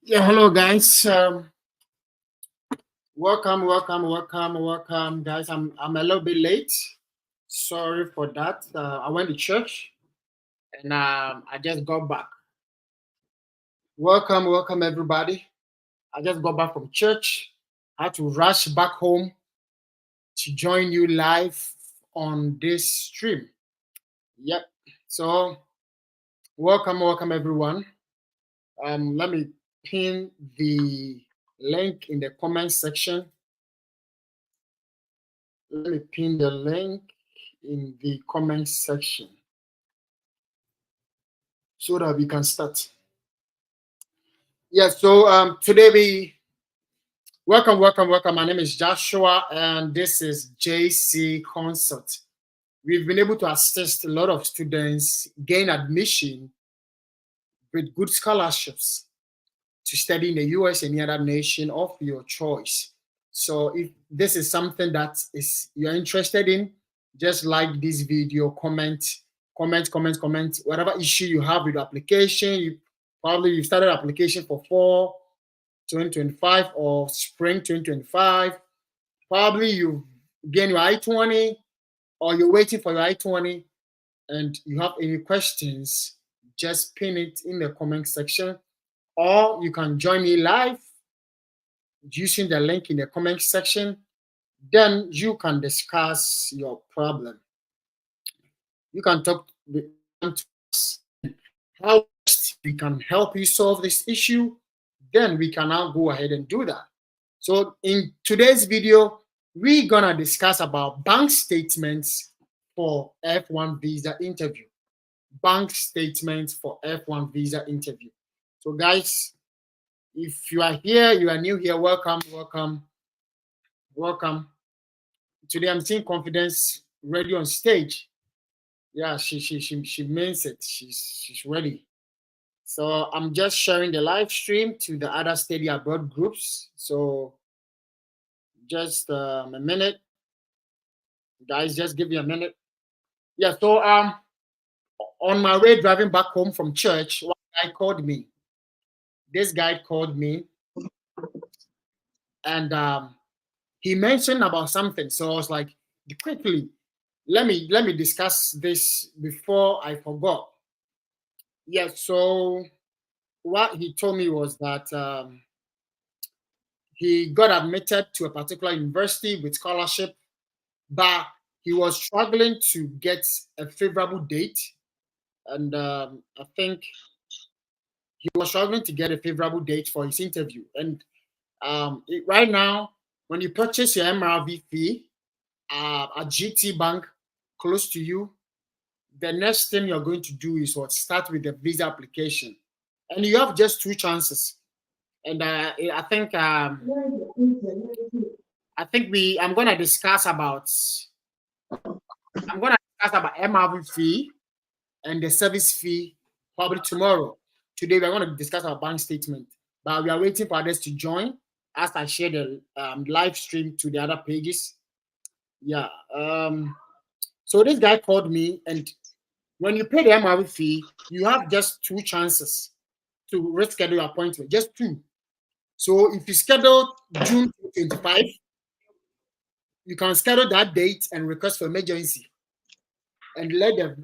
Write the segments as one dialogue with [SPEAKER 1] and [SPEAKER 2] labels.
[SPEAKER 1] Yeah, hello guys. Welcome, guys. I'm a little bit late. Sorry for that. I went to church and I just got back. Welcome everybody. I just got back from church. I had to rush back home to join you live on this stream. Yep. So welcome everyone. Let me pin the link in the comment section. Let me pin the link in the comment section so that we can start. Yeah, so today we welcome. My name is Joshua and this is JC Consult. We've been able to assist a lot of students gain admission with good scholarships to study in the US and any other nation of your choice. So if this is something that is you're interested in, just like this video, comment. Whatever issue you have with the application, you started application for fall 2025 or spring 2025. Probably you gain your I-20 or you're waiting for your I-20 and you have any questions, just pin it in the comment section or you can join me live using the link in the comment section. Then you can discuss your problem. You can talk to us how we can help you solve this issue. Then we can now go ahead and do that. So in today's video, we're gonna discuss about bank statements for F1 visa interview. Bank statements for F1 visa interview. So guys, if you are here, you are new here, welcome. Today I'm seeing Confidence ready on stage. Yeah, she means it. She's ready. So I'm just sharing the live stream to the other study abroad groups. So just a minute, guys. Just give me a minute. Yeah. So on my way driving back home from church, one guy called me. This guy called me, and he mentioned about something. So I was like, quickly, let me discuss this before I forgot. Yeah. So what he told me was that he got admitted to a particular university with scholarship, but he was struggling to get a favorable date. And I think he was struggling to get a favorable date for his interview. And right now, when you purchase your MRV fee at GT Bank close to you, the next thing you're going to do is what? Start with the visa application. And you have just two chances. And I think I'm gonna discuss about MRV fee and the service fee probably tomorrow. Today we're going to discuss our bank statement, but we are waiting for others to join as I share the live stream to the other pages. Yeah. So this guy called me, and when you pay the MRV fee, you have just two chances to reschedule your appointment. Just two. So if you schedule June 25, you can schedule that date and request for emergency, and let the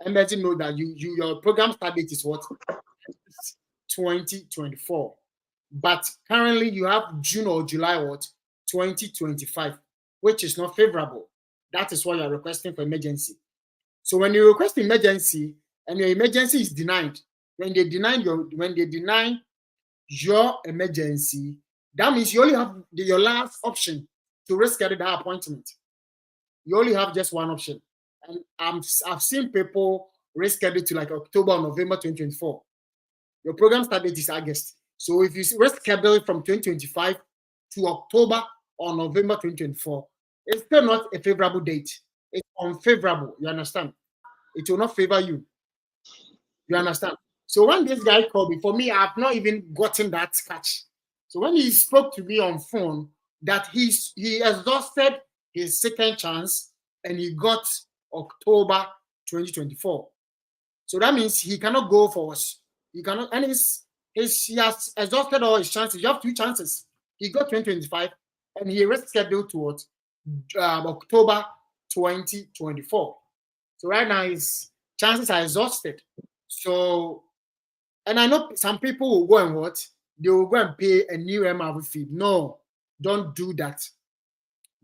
[SPEAKER 1] embassy know that your program start date is what 2024, but currently you have June or July what 2025, which is not favorable. That is why you are requesting for emergency. So when you request emergency and your emergency is denied, when they deny your emergency, that means you only have your last option to reschedule that appointment. You only have just one option. And I've seen people reschedule to like October or November 2024. Your program start date is August. So if you reschedule from 2025 to October or November 2024, it's still not a favorable date. It's unfavorable. You understand? It will not favor you. You understand? So when this guy called me, for me, I've not even gotten that catch. So when he spoke to me on phone, that he exhausted his second chance and he got October 2024. So that means he cannot go for us. He cannot, and He has exhausted all his chances. You have 2 chances. He got 2025 and he rescheduled towards October 2024. So right now his chances are exhausted. So, and I know some people will go and what? They will go and pay a new MRV fee. No, don't do that.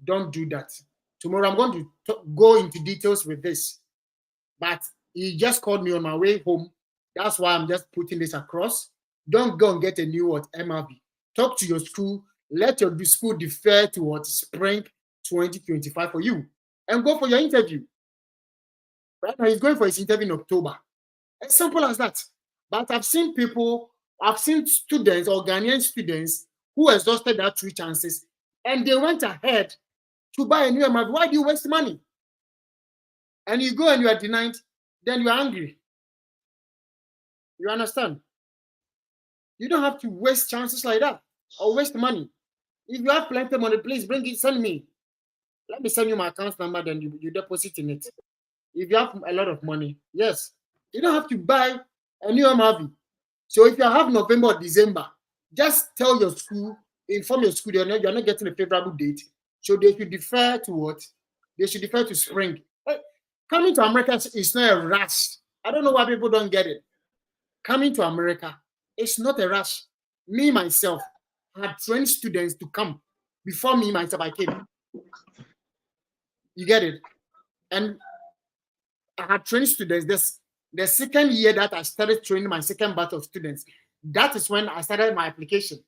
[SPEAKER 1] Don't do that. Tomorrow I'm going to go into details with this. But he just called me on my way home. That's why I'm just putting this across. Don't go and get a new MRV. Talk to your school. Let your school defer to spring 2025 for you. And go for your interview. Right now, he's going for his interview in October. As simple as that. But I've seen students or Ghanaian students who exhausted their 3 chances and they went ahead to buy a new MRV. Why do you waste money? And you go and you are denied, then you are angry. You understand? You don't have to waste chances like that or waste money. If you have plenty of money, please bring it, send me. Let me send you my account number, then you deposit in it. If you have a lot of money, yes. You don't have to buy a new MRV. So if you have November or December, just tell your school, inform your school you're not getting a favorable date. So they should defer to what? They should defer to spring. Coming to America is not a rush. I don't know why people don't get it. Coming to America, it's not a rush. Me, myself, had trained students to come. Before me, myself, I came. You get it? And I had trained students. The second year that I started training my second batch of students, that is when I started my application.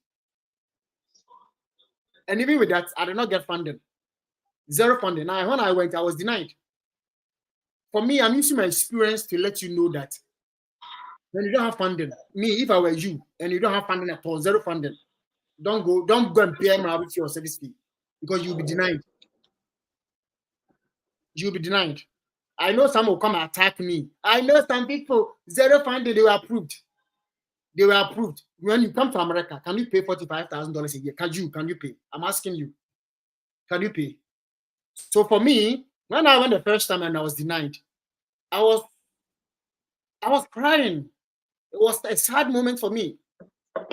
[SPEAKER 1] And even with that, I did not get funding. Zero funding. Now, when I went, I was denied. For me, I'm using my experience to let you know that when you don't have funding, me, if I were you, and you don't have funding at all, zero funding, don't go and pay MRV fee or service fee because you'll be denied. You'll be denied. I know some will come and attack me. I know some people, zero funding, they were approved. They were approved. When you come to America, can you pay $45,000 a year? Can you pay? I'm asking you. Can you pay? So for me, when I went the first time and I was denied, I was crying. It was a sad moment for me.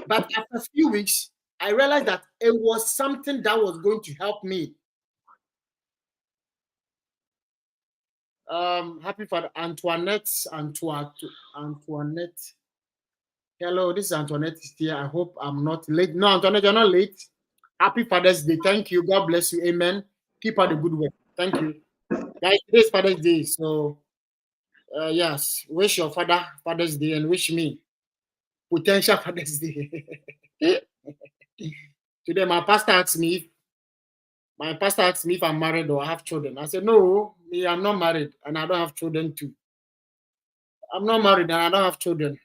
[SPEAKER 1] But after a few weeks, I realized that it was something that was going to help me. Happy for Antoinette. Hello, this is Antoinette here. I hope I'm not late. No, Antoinette, you're not late. Happy Father's Day. Thank you. God bless you. Amen. Keep up the good work. Thank you. Guys, today's Father's Day. So, yes, wish your father Father's Day and wish me potential Father's Day. Today, my pastor asked me if I'm married or I have children. I said, no, me, I'm not married and I don't have children too. I'm not married and I don't have children.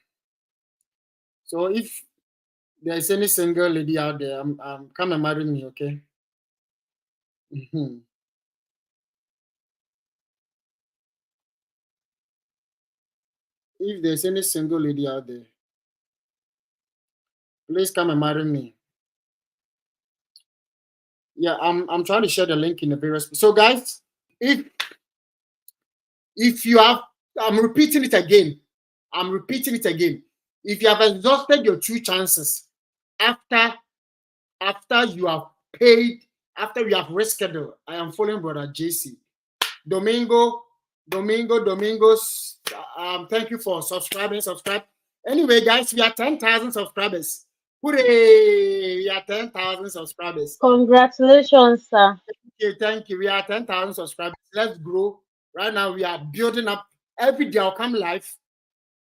[SPEAKER 1] So if there's any single lady out there, come and marry me, okay? Mm-hmm. If there's any single lady out there, please come and marry me. Yeah, I'm trying to share the link in the various. So guys, if you have, I'm repeating it again. If you have exhausted your 2 chances after you have paid, after you have rescheduled, I am following Brother JC. Domingos. Thank you for subscribing. Subscribe. Anyway, guys, we are 10,000 subscribers. Hooray! We are 10,000 subscribers.
[SPEAKER 2] Congratulations, sir.
[SPEAKER 1] Thank you. We are 10,000 subscribers. Let's grow. Right now, we are building up. Every day I'll come live.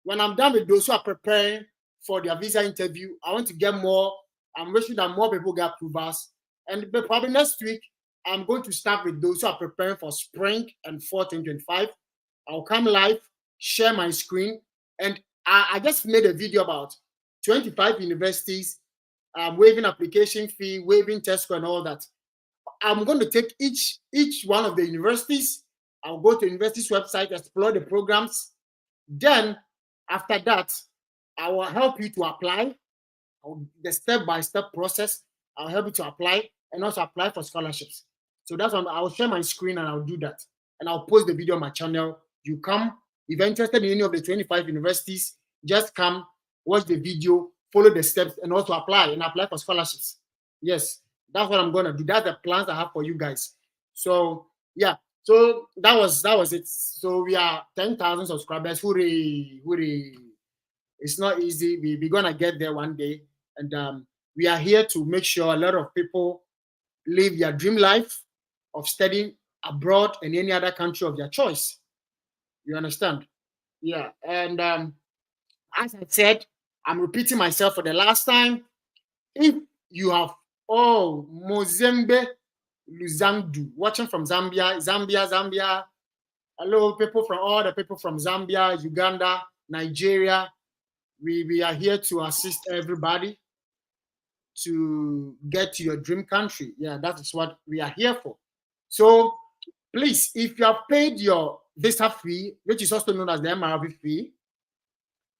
[SPEAKER 1] When I'm done with those who are preparing for their visa interview, I want to get more. I'm wishing that more people get approvals. And probably next week, I'm going to start with those who are preparing for spring and fall 2025. I'll come live, share my screen, and I just made a video about 25 universities, waiving application fee, waiving test score, and all that. I'm going to take each one of the universities. I'll go to university's website, explore the programs. Then, after that, I will help you to apply. The step-by-step process. I'll help you to apply and also apply for scholarships. So that's when I'll share my screen and I'll do that. And I'll post the video on my channel. You come. If you're interested in any of the 25 universities, just come, watch the video, follow the steps and also apply for scholarships. Yes, that's what I'm gonna do. That's the plans I have for you guys. So yeah, so that was it. So we are 10,000 subscribers. Hooray, hooray! It's not easy. We're gonna get there one day, and we are here to make sure a lot of people live their dream life of studying abroad in any other country of their choice. You understand? Yeah, and as I said, I'm repeating myself for the last time. If you have Mozambique, Luzandu, watching from Zambia. Hello, people from all the people from Zambia, Uganda, Nigeria. We are here to assist everybody to get to your dream country. Yeah, that is what we are here for. So please, if you have paid your visa fee, which is also known as the MRV fee,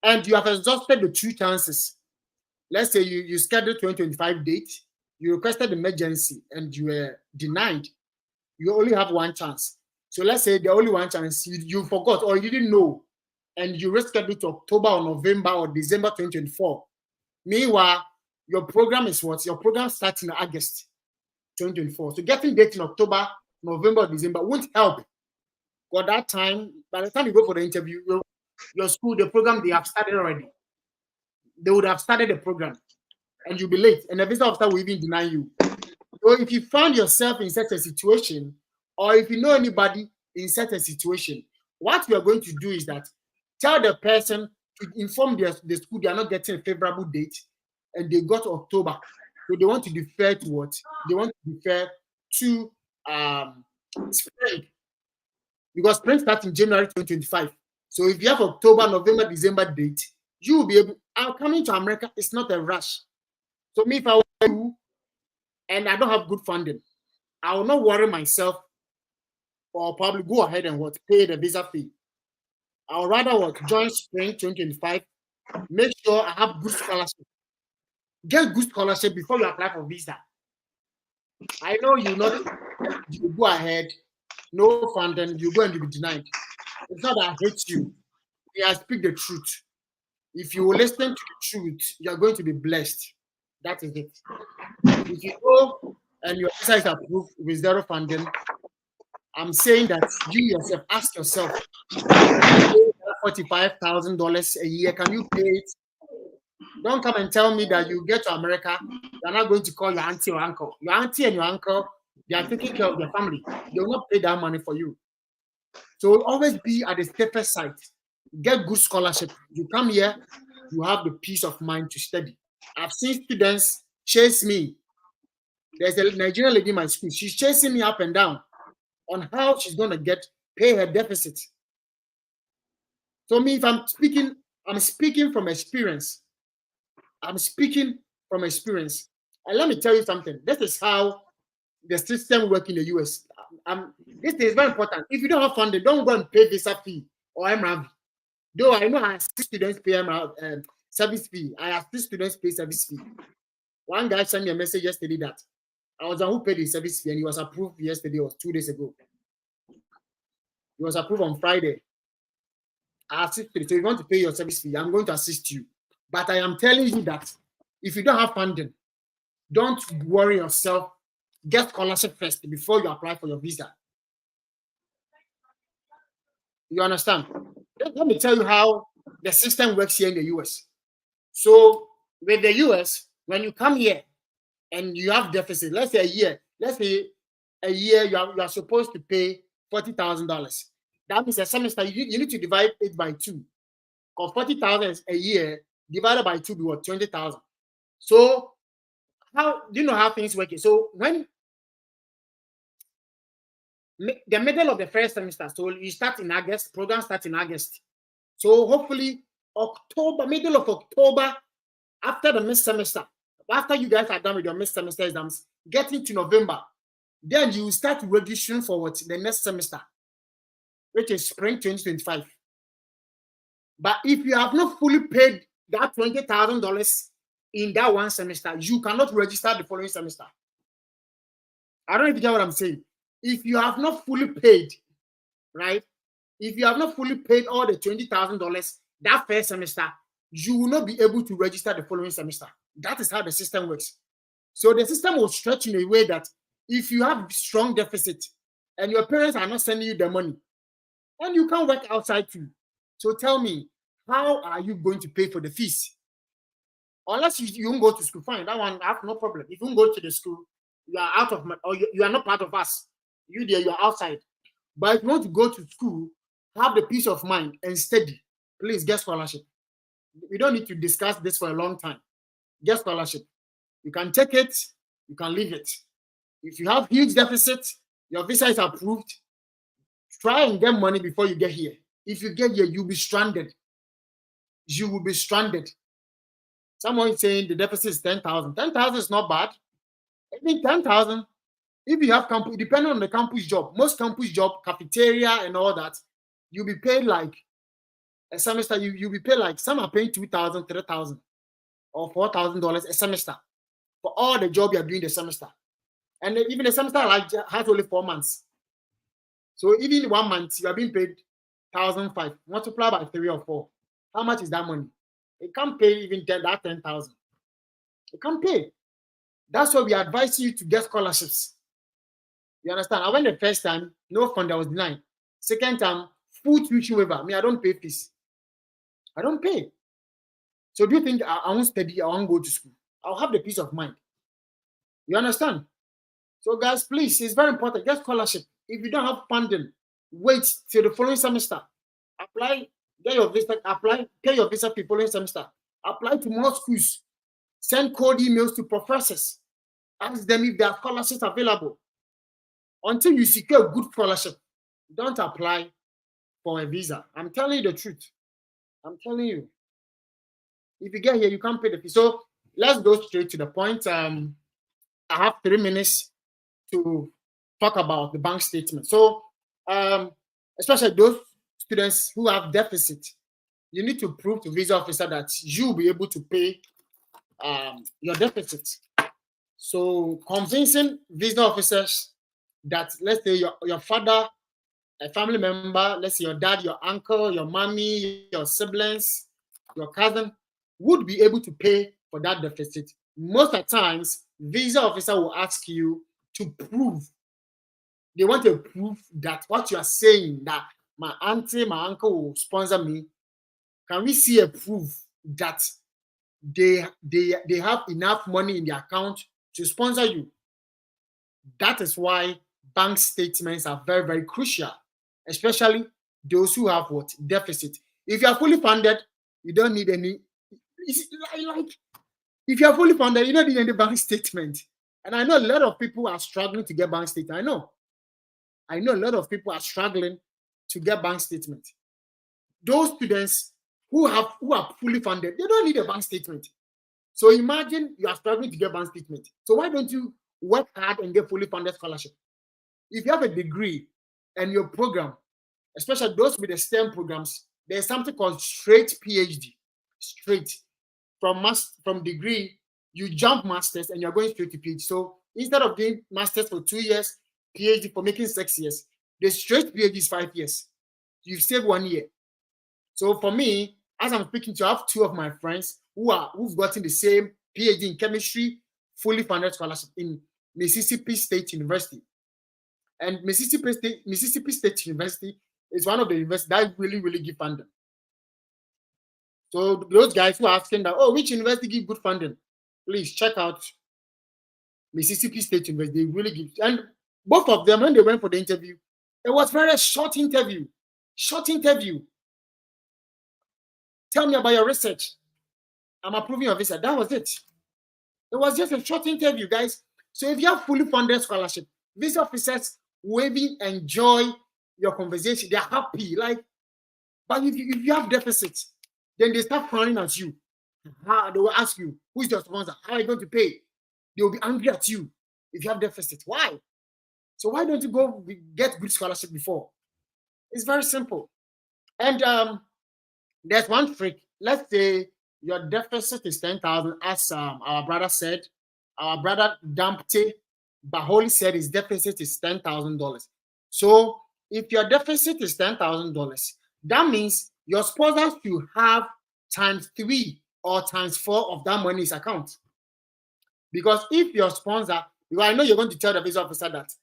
[SPEAKER 1] and you have exhausted the 2 chances, let's say you scheduled 2025 date, you requested emergency and you were denied, you only have 1 chance. So let's say the only 1 chance you forgot or you didn't know, and you rescheduled to October or November or December 2024. Meanwhile, your program is what? Your program starts in August 2024. So getting date in October, November, December won't help. For that time, by the time you go for the interview, your school, the program, they have started already. They would have started the program and you'll be late. And the visa officer will even deny you. So if you find yourself in such a situation, or if you know anybody in such a situation, what we are going to do is that tell the person to inform the school they are not getting a favorable date and they got October. So they want to defer to what? They want to defer to spring. Because spring starts in January 2025. So if you have October, November, December date, you will be able. Coming to America, it's not a rush. So me, if I were you and I don't have good funding, I will not worry myself or probably go ahead and pay the visa fee. I would rather join spring 2025, make sure I have good scholarship. Get good scholarship before you apply for visa. I know you go ahead, no funding, you go and you be denied. It's not that I hate you. I speak the truth. If you listen to the truth, you're going to be blessed. That is it. If you go and your visa is approved with 0 funding, I'm saying that you yourself ask yourself, $45,000 a year, can you pay it? Don't come and tell me that you get to America, you're not going to call your auntie or uncle. Your auntie and your uncle, they are taking care of their family. They will not pay that money for you. So always be at the safest side. Get good scholarship. You come here, you have the peace of mind to study. I've seen students chase me. There's a Nigerian lady in my school. She's chasing me up and down on how she's going to pay her deficit. So me, if I'm speaking from experience. I'm speaking from experience. And let me tell you something. This is how the system works in the US. This is very important. If you don't have funding, don't go and pay visa fee or MRV. Though I know I assist students pay service fee. I assist students pay service fee. One guy sent me a message yesterday that I was the one who paid the service fee and he was approved yesterday or 2 days ago. He was approved on Friday. I assisted. So if you want to pay your service fee, I'm going to assist you. But I am telling you that if you don't have funding, don't worry yourself. Get scholarship first before you apply for your visa. You understand? Let me tell you how the system works here in the US. So with the US, when you come here and you have deficit, let's say a year you are supposed to pay $40,000. That means a semester you need to divide it by 2. Because 40,000 a year divided by 2 be what? 20,000. So how do you know how things work? So when the middle of the first semester, so you start in August, program starts in August. So hopefully October, middle of October, after the mid semester, after you guys are done with your mid semester exams, getting to November, then you start registering for what? The next semester, which is spring 2025. But if you have not fully paid that $20,000 in that one semester, you cannot register the following semester. I don't know if you get what I'm saying. If you have not fully paid, right? If you have not fully paid all the $20,000 that first semester, you will not be able to register the following semester. That is how the system works. So the system will stretch in a way that if you have strong deficit and your parents are not sending you the money, and you can't work outside too. So tell me, how are you going to pay for the fees? Unless you won't go to school, fine. That one, I have no problem. If you won't go to the school, you are out of, or you are not part of us. You there, you are outside. But if you want to go to school, have the peace of mind and study. Please get scholarship. We don't need to discuss this for a long time. Get scholarship. You can take it, you can leave it. If you have huge deficit, your visa is approved, try and get money before you get here. If you get here, you'll be stranded. You will be stranded. Someone is saying the deficit is 10,000. 10,000 is not bad. I mean, 10,000, if you have campus, depending on the campus job, most campus job, cafeteria and all that, you'll be paid like a semester, you'll be paid like, some are paying 2,000, 3,000 or $4,000 a semester for all the job you're doing the semester. And even the semester like has only 4 months. So even 1 month, you are being paid 1,500, multiply by 3 or 4. How much is that money? It can't pay even 10,000. It can't pay. That's why we advise you to get scholarships. You understand? I went the first time, no fund, I was denied. Second time, full tuition waiver. I mean, I don't pay fees. I don't pay. So do you think I won't study, I won't go to school? I'll have the peace of mind. You understand? So guys, please, it's very important. Get scholarship. If you don't have funding, wait till the following semester. Apply, get your visa, apply, pay your visa for the following semester. Apply to more schools. Send cold emails to professors. Ask them if there are scholarships available. Until you secure a good scholarship, don't apply for a visa. I'm telling you the truth. I'm telling you. If you get here, you can't pay the fee. So let's go straight to the point. I have 3 minutes to talk about the bank statement. So, especially those students who have deficit, you need to prove to visa officer that you'll be able to pay your deficit. So, convincing visa officers that, let's say, your father, a family member, let's say your dad, your uncle, your mommy, your siblings, your cousin, would be able to pay for that deficit. Most of the times, visa officer will ask you to prove. They want to prove that what you are saying, that my auntie, my uncle will sponsor me. Can we see a proof that they have enough money in their account to sponsor you? That is why bank statements are very, very crucial, especially those who have what? Deficit. If you are fully funded, you don't need any. Like, if you are fully funded, you don't need any bank statement. And I know a lot of people are struggling to get bank statement. I know a lot of people are struggling to get bank statement. Those students who are fully funded, they don't need a bank statement. So imagine you are struggling to get bank statement. So why don't you work hard and get fully funded scholarship? If you have a degree and your program, especially those with the STEM programs, there's something called straight PhD. Straight from degree, you jump masters and you're going straight to PhD. So instead of doing masters for 2 years, PhD for making 6 years, the straight PhD is 5 years. You've saved 1 year. So for me, as I'm speaking to, I have 2 of my friends who've gotten the same PhD in chemistry, fully funded scholarship in Mississippi State University. And Mississippi State University is one of the universities that really, really give funding. So those guys who are asking that, oh, which university give good funding? Please check out Mississippi State University. They really give. And both of them, when they went for the interview, it was very short interview. Short interview. Tell me about your research. I'm approving your visa. That was it. It was just a short interview, guys. So if you have fully funded scholarship, visa officers will even enjoy your conversation. They're happy. But if you have deficits, then they start frowning at you. They will ask you, who is your sponsor? How are you going to pay? They will be angry at you if you have deficit. Why? So why don't you go get good scholarship before? It's very simple. And there's one trick. Let's say your deficit is 10,000, as our brother said. Our brother Dampte Baholi said his deficit is $10,000. So if your deficit is $10,000, that means your sponsors should have times 3 or times 4 of that money's account. Because if your sponsor, because I know you're going to tell the visa officer that,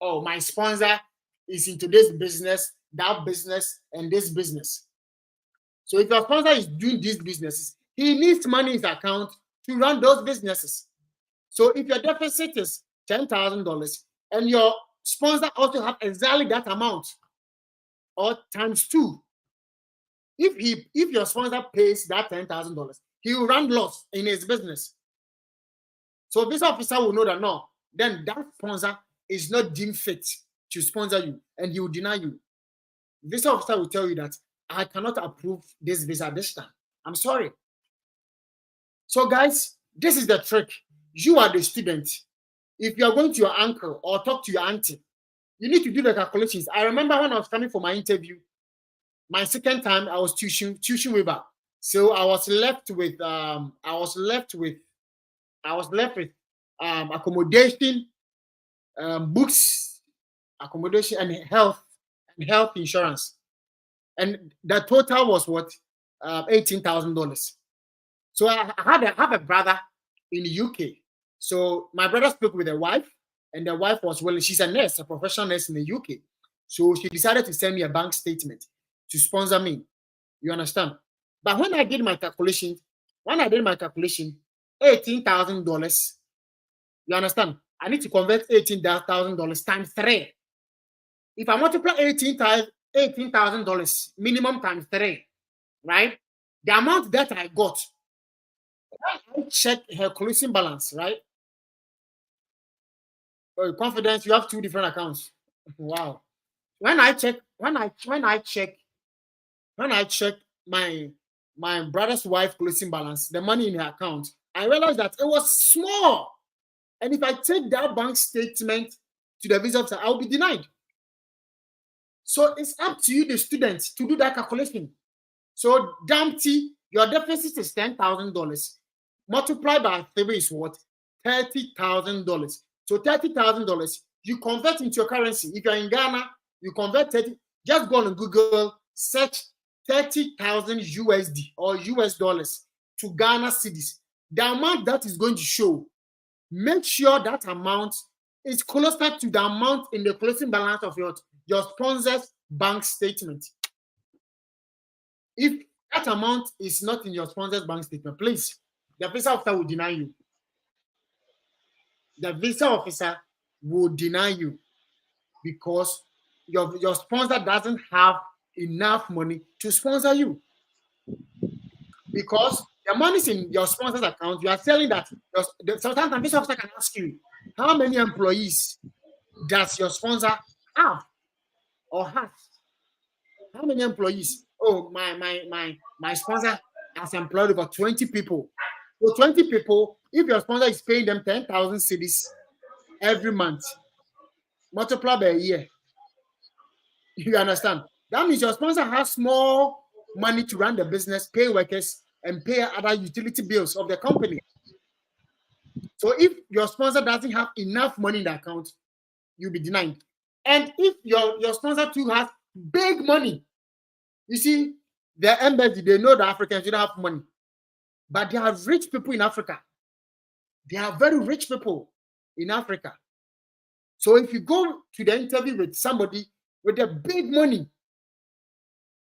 [SPEAKER 1] oh, my sponsor is into this business, that business, and this business. So if your sponsor is doing these businesses, he needs money in his account to run those businesses. So if your deficit is $10,000 and your sponsor also have exactly that amount, or times 2, if your sponsor pays that $10,000, he will run loss in his business. So this officer will know that no, then that sponsor is not deemed fit to sponsor you, and he will deny you. This officer will tell you that I cannot approve this visa this time. I'm sorry. So guys, this is the trick. You are the student. If you are going to your uncle or talk to your auntie, you need to do the calculations. I remember when I was coming for my interview, my second time I was tuition waiver. So I was left with accommodation, books, accommodation, and health insurance. And the total was what? $18,000. So I have a brother in the UK. So my brother spoke with the wife, and the wife was willing. She's a nurse, a professional nurse in the UK. So she decided to send me a bank statement to sponsor me. You understand? But when I did my calculation, $18,000, you understand? I need to convert $18,000 times 3. If I multiply $18,000 minimum times 3, right? The amount that I got, I check her closing balance, right? Oh, confidence, you have 2 different accounts. Wow. When I check my brother's wife closing balance, the money in her account, I realized that it was small. And if I take that bank statement to the visa officer, I'll be denied. So it's up to you, the students, to do that calculation. So Dumpty, your deficit is $10,000. Multiplied by 3 is what? $30,000. So $30,000, you convert into your currency. If you're in Ghana, you convert 30. Just go on Google, search 30,000 USD or US dollars to Ghana cedis. The amount that is going to show, make sure that amount is closer to the amount in the closing balance of your sponsor's bank statement. If that amount is not in your sponsor's bank statement, please, the visa officer will deny you. The visa officer will deny you because your sponsor doesn't have enough money to sponsor you. Because the money is in your sponsor's account, you are selling that. Sometimes the visa officer can ask you, how many employees does your sponsor have or has? How many employees? Oh, my sponsor has employed over 20 people. So 20 people, if your sponsor is paying them 10,000 cedis every month, multiply by a year. You understand? That means your sponsor has more money to run the business, pay workers, and pay other utility bills of the company. So if your sponsor doesn't have enough money in the account, you'll be denied. And if your sponsor too has big money, you see, the embassy, they know the Africans don't have money. But there are rich people in Africa. There are very rich people in Africa. So if you go to the interview with somebody with a big money,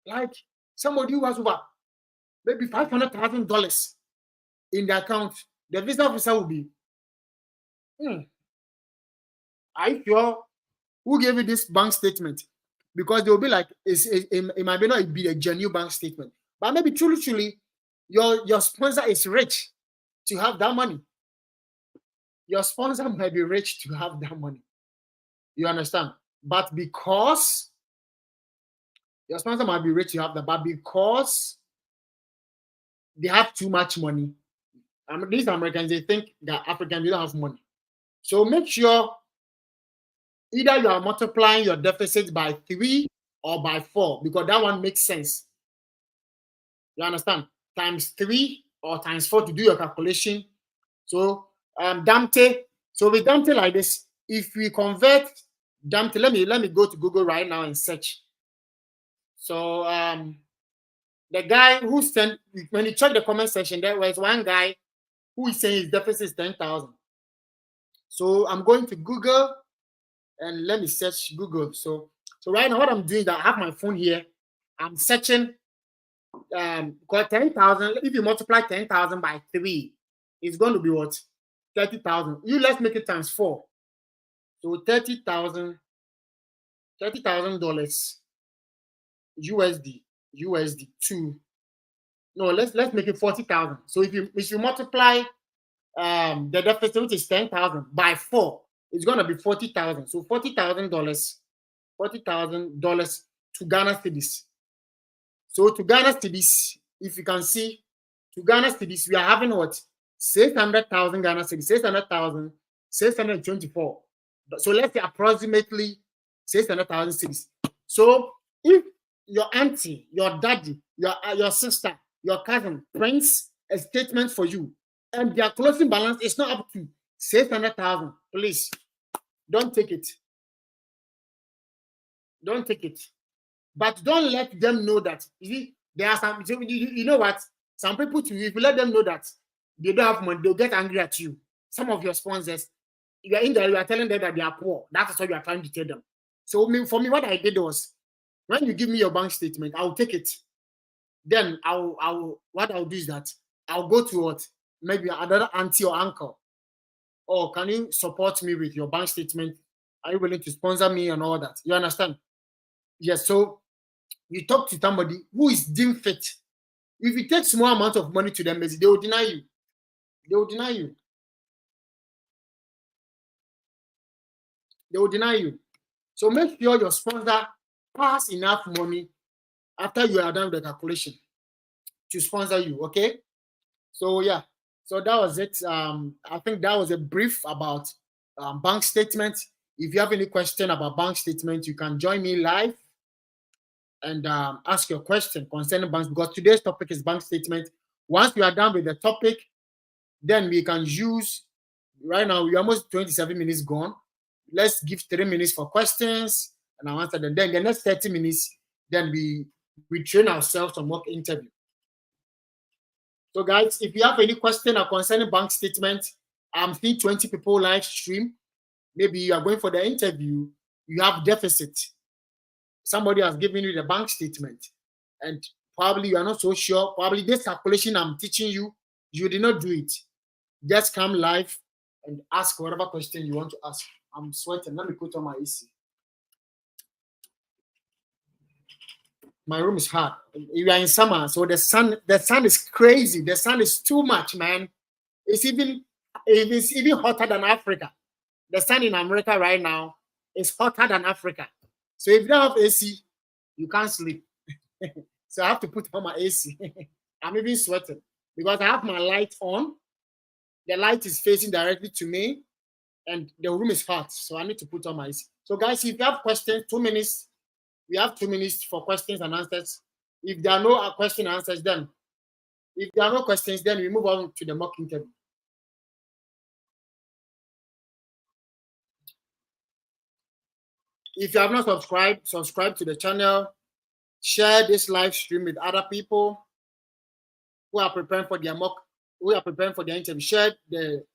[SPEAKER 1] like somebody who has over maybe $500,000 in the account, the visa officer will be, are you sure? Who gave you this bank statement? Because they'll be like, it might be not be a genuine bank statement. But maybe truly, your sponsor is rich to have that money. Your sponsor might be rich to have that money. You understand? But because your sponsor might be rich to have that, but because they have too much money, these Americans, they think that Africans, they don't have money. So make sure either you are multiplying your deficit by 3 or by 4, because that one makes sense. You understand? Times 3 or times 4 to do your calculation. So Dumpty. So with Dumpty like this, if we convert Dumpty, let me go to Google right now and search. So the the guy who sent, when you check the comment section, there was one guy who is saying his deficit is 10,000. So I'm going to Google and let me search Google. So right now what I'm doing is that I have my phone here. I'm searching because 10,000, if you multiply 10,000 by 3, it's going to be what? 30,000. You let's make it times 4. So $30,000 USD to, no, let's make it 40,000. So if you multiply the deficit, which is 10,000 by 4, it's gonna be 40,000. So $40,000 to Ghana cedis. So to Ghana cedis, if you can see, to Ghana cedis, we are having what? 600,000 Ghana cedis, 600,000, 624. So let's say approximately 600,000 cedis. So if your auntie, your daddy, your sister, your cousin prints a statement for you, and their closing balance is not up to 600,000, please don't take it. Don't take it. But don't let them know that. You see, there are some, you know what? Some people too, if you let them know that they don't have money, they'll get angry at you. Some of your sponsors, you are in there, you are telling them that they are poor. That's what you are trying to tell them. So for me, what I did was, when you give me your bank statement, I'll take it. Then what I'll do is that I'll go to what? Maybe another auntie or uncle. Oh, can you support me with your bank statement? Are you willing to sponsor me and all that? You understand? Yes. So you talk to somebody who is deemed fit. If you take small amount of money to them, they will deny you. They will deny you. They will deny you. So make sure your sponsor has enough money after you are done with the calculation to sponsor you. Okay. So yeah. So that was it. I think that was a brief about bank statement. If you have any question about bank statement, you can join me live and ask your question concerning banks, because today's topic is bank statement. Once we are done with the topic, then we can use, right now we're almost 27 minutes gone. Let's give 3 minutes for questions and I'll answer them. Then the next 30 minutes, then we train ourselves on mock interview. So guys, if you have any question or concerning bank statement, I'm seeing 20 people live stream. Maybe you are going for the interview, you have deficit. Somebody has given you the bank statement and probably you are not so sure. Probably this calculation I'm teaching you, you did not do it. Just come live and ask whatever question you want to ask. I'm sweating. Let me put on my AC. My room is hot. You are in summer, so the sun is crazy. The sun is too much, man. It's even hotter than Africa. The sun in America right now is hotter than Africa. So if you don't have AC, you can't sleep. So I have to put on my AC. I'm even sweating because I have my light on. The light is facing directly to me and the room is hot. So I need to put on my AC. So guys, if you have questions, 2 minutes, we have 2 minutes for questions and answers. If there are no question and answers, then if there are no questions, then we move on to the mock interview. If you have not subscribed, subscribe to the channel. Share this live stream with other people who are preparing for their mock, who are preparing for the interview. You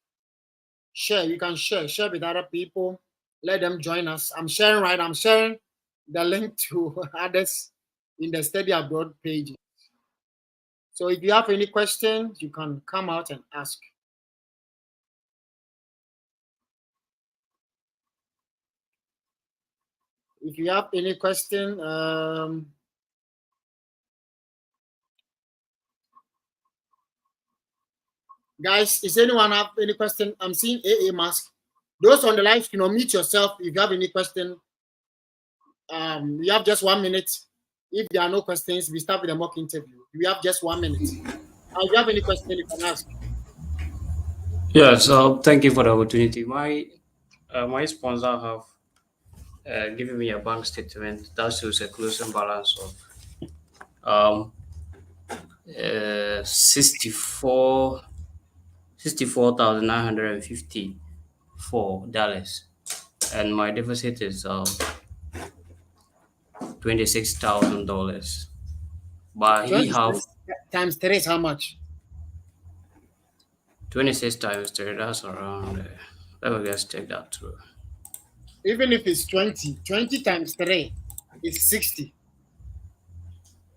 [SPEAKER 1] can share with other people. Let them join us. I'm sharing the link to others in the Study Abroad page. So if you have any questions, you can come out and ask. If you have any question, guys, is anyone have any question? I'm seeing AA Mask. Those on the live stream, unmute yourself if you have any question. We have just 1 minute. If there are no questions, we start with the mock interview. We have just 1 minute. If you have any question, you can ask.
[SPEAKER 3] Yeah, so thank you for the opportunity. My sponsor have given me a bank statement that shows a closing balance of 64,954 dollars, and my deficit is $26,000. but he have
[SPEAKER 1] times 3 is how much?
[SPEAKER 3] 26 times 3. That's around. Let me just check that through.
[SPEAKER 1] Even if it's 20, 20 times 3 is 60.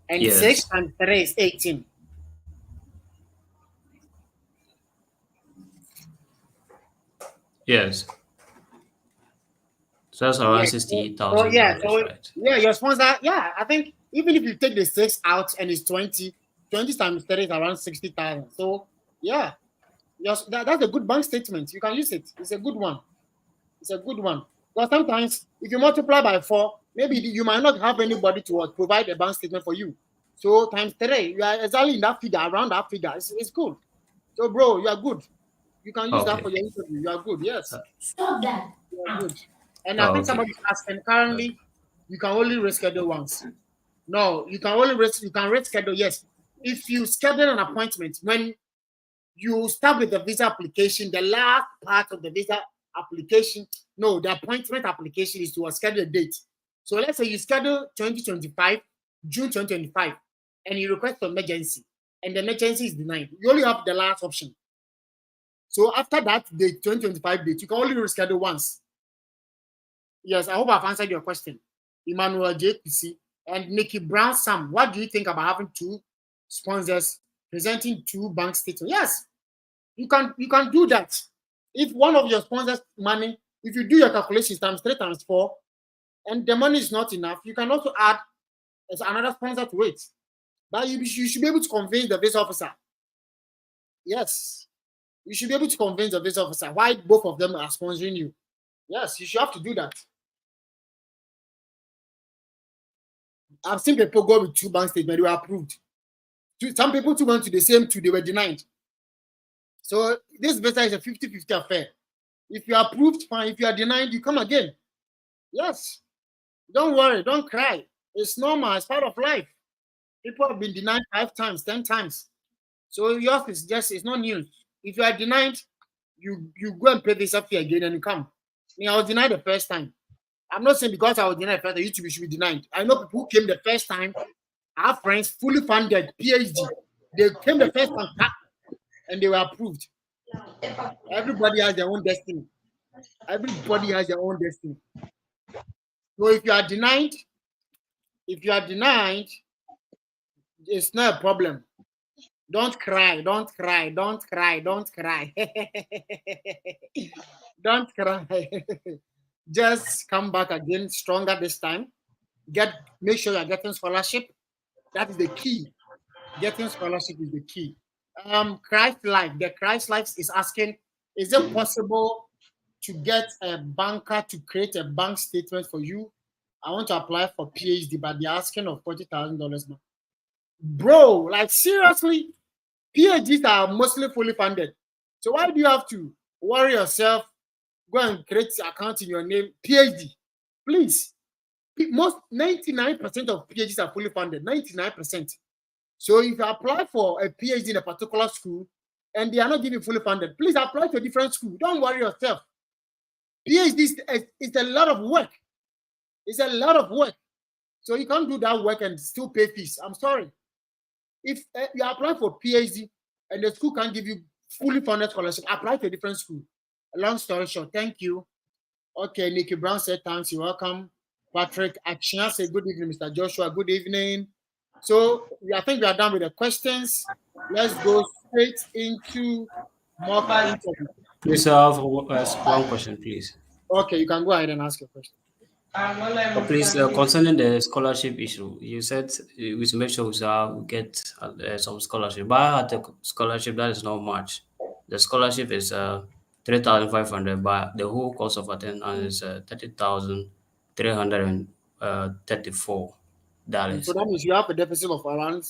[SPEAKER 1] And
[SPEAKER 3] Yes.
[SPEAKER 1] 6 times 3 is 18.
[SPEAKER 3] Yes. So that's around
[SPEAKER 1] Yeah,
[SPEAKER 3] 68,000.
[SPEAKER 1] so yeah,
[SPEAKER 3] right?
[SPEAKER 1] yeah, your sponsor, yeah, I think even if you take the 6 out and it's 20, 20 times 3 is around 60,000. So yeah, yes, that's a good bank statement. You can use it. It's a good one. It's a good one. Because sometimes if you multiply by 4, maybe you might not have anybody to provide a bank statement for you. So times 3, you are exactly in that figure, around that figure. It's good. So bro, you are good. You can use that for your interview. You are good. Yes.
[SPEAKER 2] Stop that.
[SPEAKER 1] You are good. And I think somebody's asking currently you can only reschedule once. No, you can only reschedule, yes. If you schedule an appointment when you start with the visa application, the last part of the visa application, no, the appointment application is to schedule a date. So let's say you schedule 2025, June 2025, and you request for emergency, and the emergency is denied. You only have the last option. So after that date, 2025 date, you can only reschedule once. Yes, I hope I've answered your question. Emmanuel JPC and Nikki Brown Sam, what do you think about having 2 sponsors presenting 2 bank statements? Yes, you can do that. If one of your sponsors' money, if you do your calculations times 3 times 4, and the money is not enough, you can also add as another sponsor to it. But you should be able to convince the visa officer. Yes, you should be able to convince the visa officer why both of them are sponsoring you. Yes, you should have to do that. I've seen people go with 2 bank statements, they were approved. Some people too went to the same 2, they were denied. So this visa is a 50-50 affair. If you are approved, fine. If you are denied, you come again. Yes. Don't worry, don't cry. It's normal, it's part of life. People have been denied 5 times, 10 times. So yours is it's not news. If you are denied, you go and pay visa fee again and you come. I was denied the first time. I'm not saying because I was denied the first time, YouTube should be denied. I know people who came the first time, I have friends fully funded, PhD. They came the first time and they were approved. Everybody has their own destiny. Everybody has their own destiny. So if you are denied, it's not a problem. Don't cry, don't cry, don't cry, don't cry. Don't cry. Just come back again stronger this time. Make sure you're getting scholarship. That is the key. Getting scholarship is the key. Christ Life. The Christ Life is asking, is it possible to get a banker to create a bank statement for you? I want to apply for PhD, but they're asking of $40,000 now. Bro, like seriously, PhDs are mostly fully funded. So why do you have to worry yourself? Go and create an account in your name. PhD, please. Most 99% of PhDs are fully funded. 99%. So if you apply for a PhD in a particular school and they are not giving fully funded, please apply to a different school. Don't worry yourself. PhD is a lot of work. It's a lot of work. So you can't do that work and still pay fees. I'm sorry. If you apply for PhD and the school can't give you fully funded scholarship, apply to a different school. Long story short, thank you. Okay, Nikki Brown said thanks, you're welcome. Patrick Achian said good evening, Mr. Joshua, good evening. So I think we are done with the questions. Let's go straight into mock interview.
[SPEAKER 3] Please have one question, please.
[SPEAKER 1] Okay, you can go ahead and ask your question.
[SPEAKER 3] Please, concerning the scholarship issue, you said we should make sure we get some scholarship. But I had a scholarship that is not much. The scholarship is 3,500, but the whole cost of attendance is $30,334.
[SPEAKER 1] So that means you have a deficit of around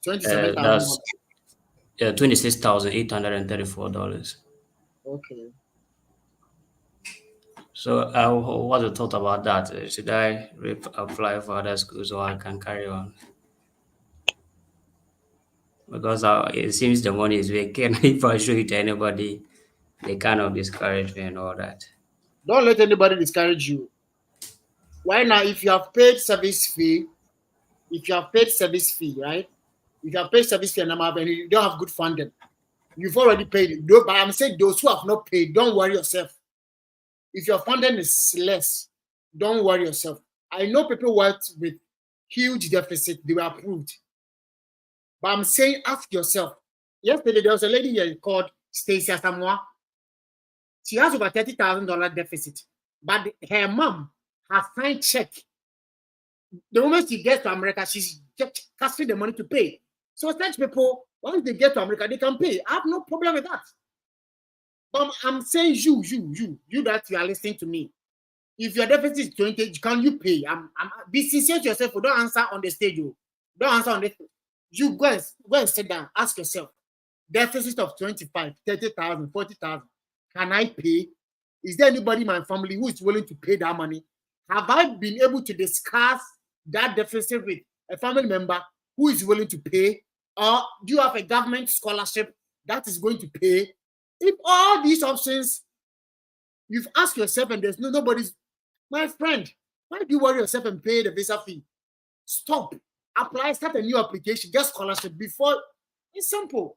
[SPEAKER 1] 27,000.
[SPEAKER 3] That's $26,834.
[SPEAKER 1] Okay.
[SPEAKER 3] So what you thought about that? Should I apply for other schools or I can carry on? Because it seems the money is vacant. If I show it to anybody, they kind of discourage me and all that.
[SPEAKER 1] Don't let anybody discourage you. Why now? If you have paid service fee if you have paid service fee, right? If you have paid service fee and you don't have good funding, you've already paid it. But I'm saying those who have not paid, don't worry yourself. If your funding is less, don't worry yourself. I know people worked with huge deficit, they were approved. But I'm saying, ask yourself. Yesterday, there was a lady here called Stacey Asamoah. She has over $30,000 deficit, but her mom has signed check. The moment she gets to America, she's just casting the money to pay. So such people, once they get to America, they can pay. I have no problem with that. But I'm saying you that you are listening to me. If your deficit is 20, can you pay? Be sincere to yourself. Don't answer on the stage. Don't answer on the stage. You go and sit down. Ask yourself, deficit of 25, 30,000, 40,000. Can I pay? Is there anybody in my family who is willing to pay that money? Have I been able to discuss that deficit with a family member who is willing to pay? Or do you have a government scholarship that is going to pay? If all these options, you've asked yourself and there's nobody's, my friend, why do you worry yourself and pay the visa fee? Stop. Apply, start a new application, get scholarship before. It's simple.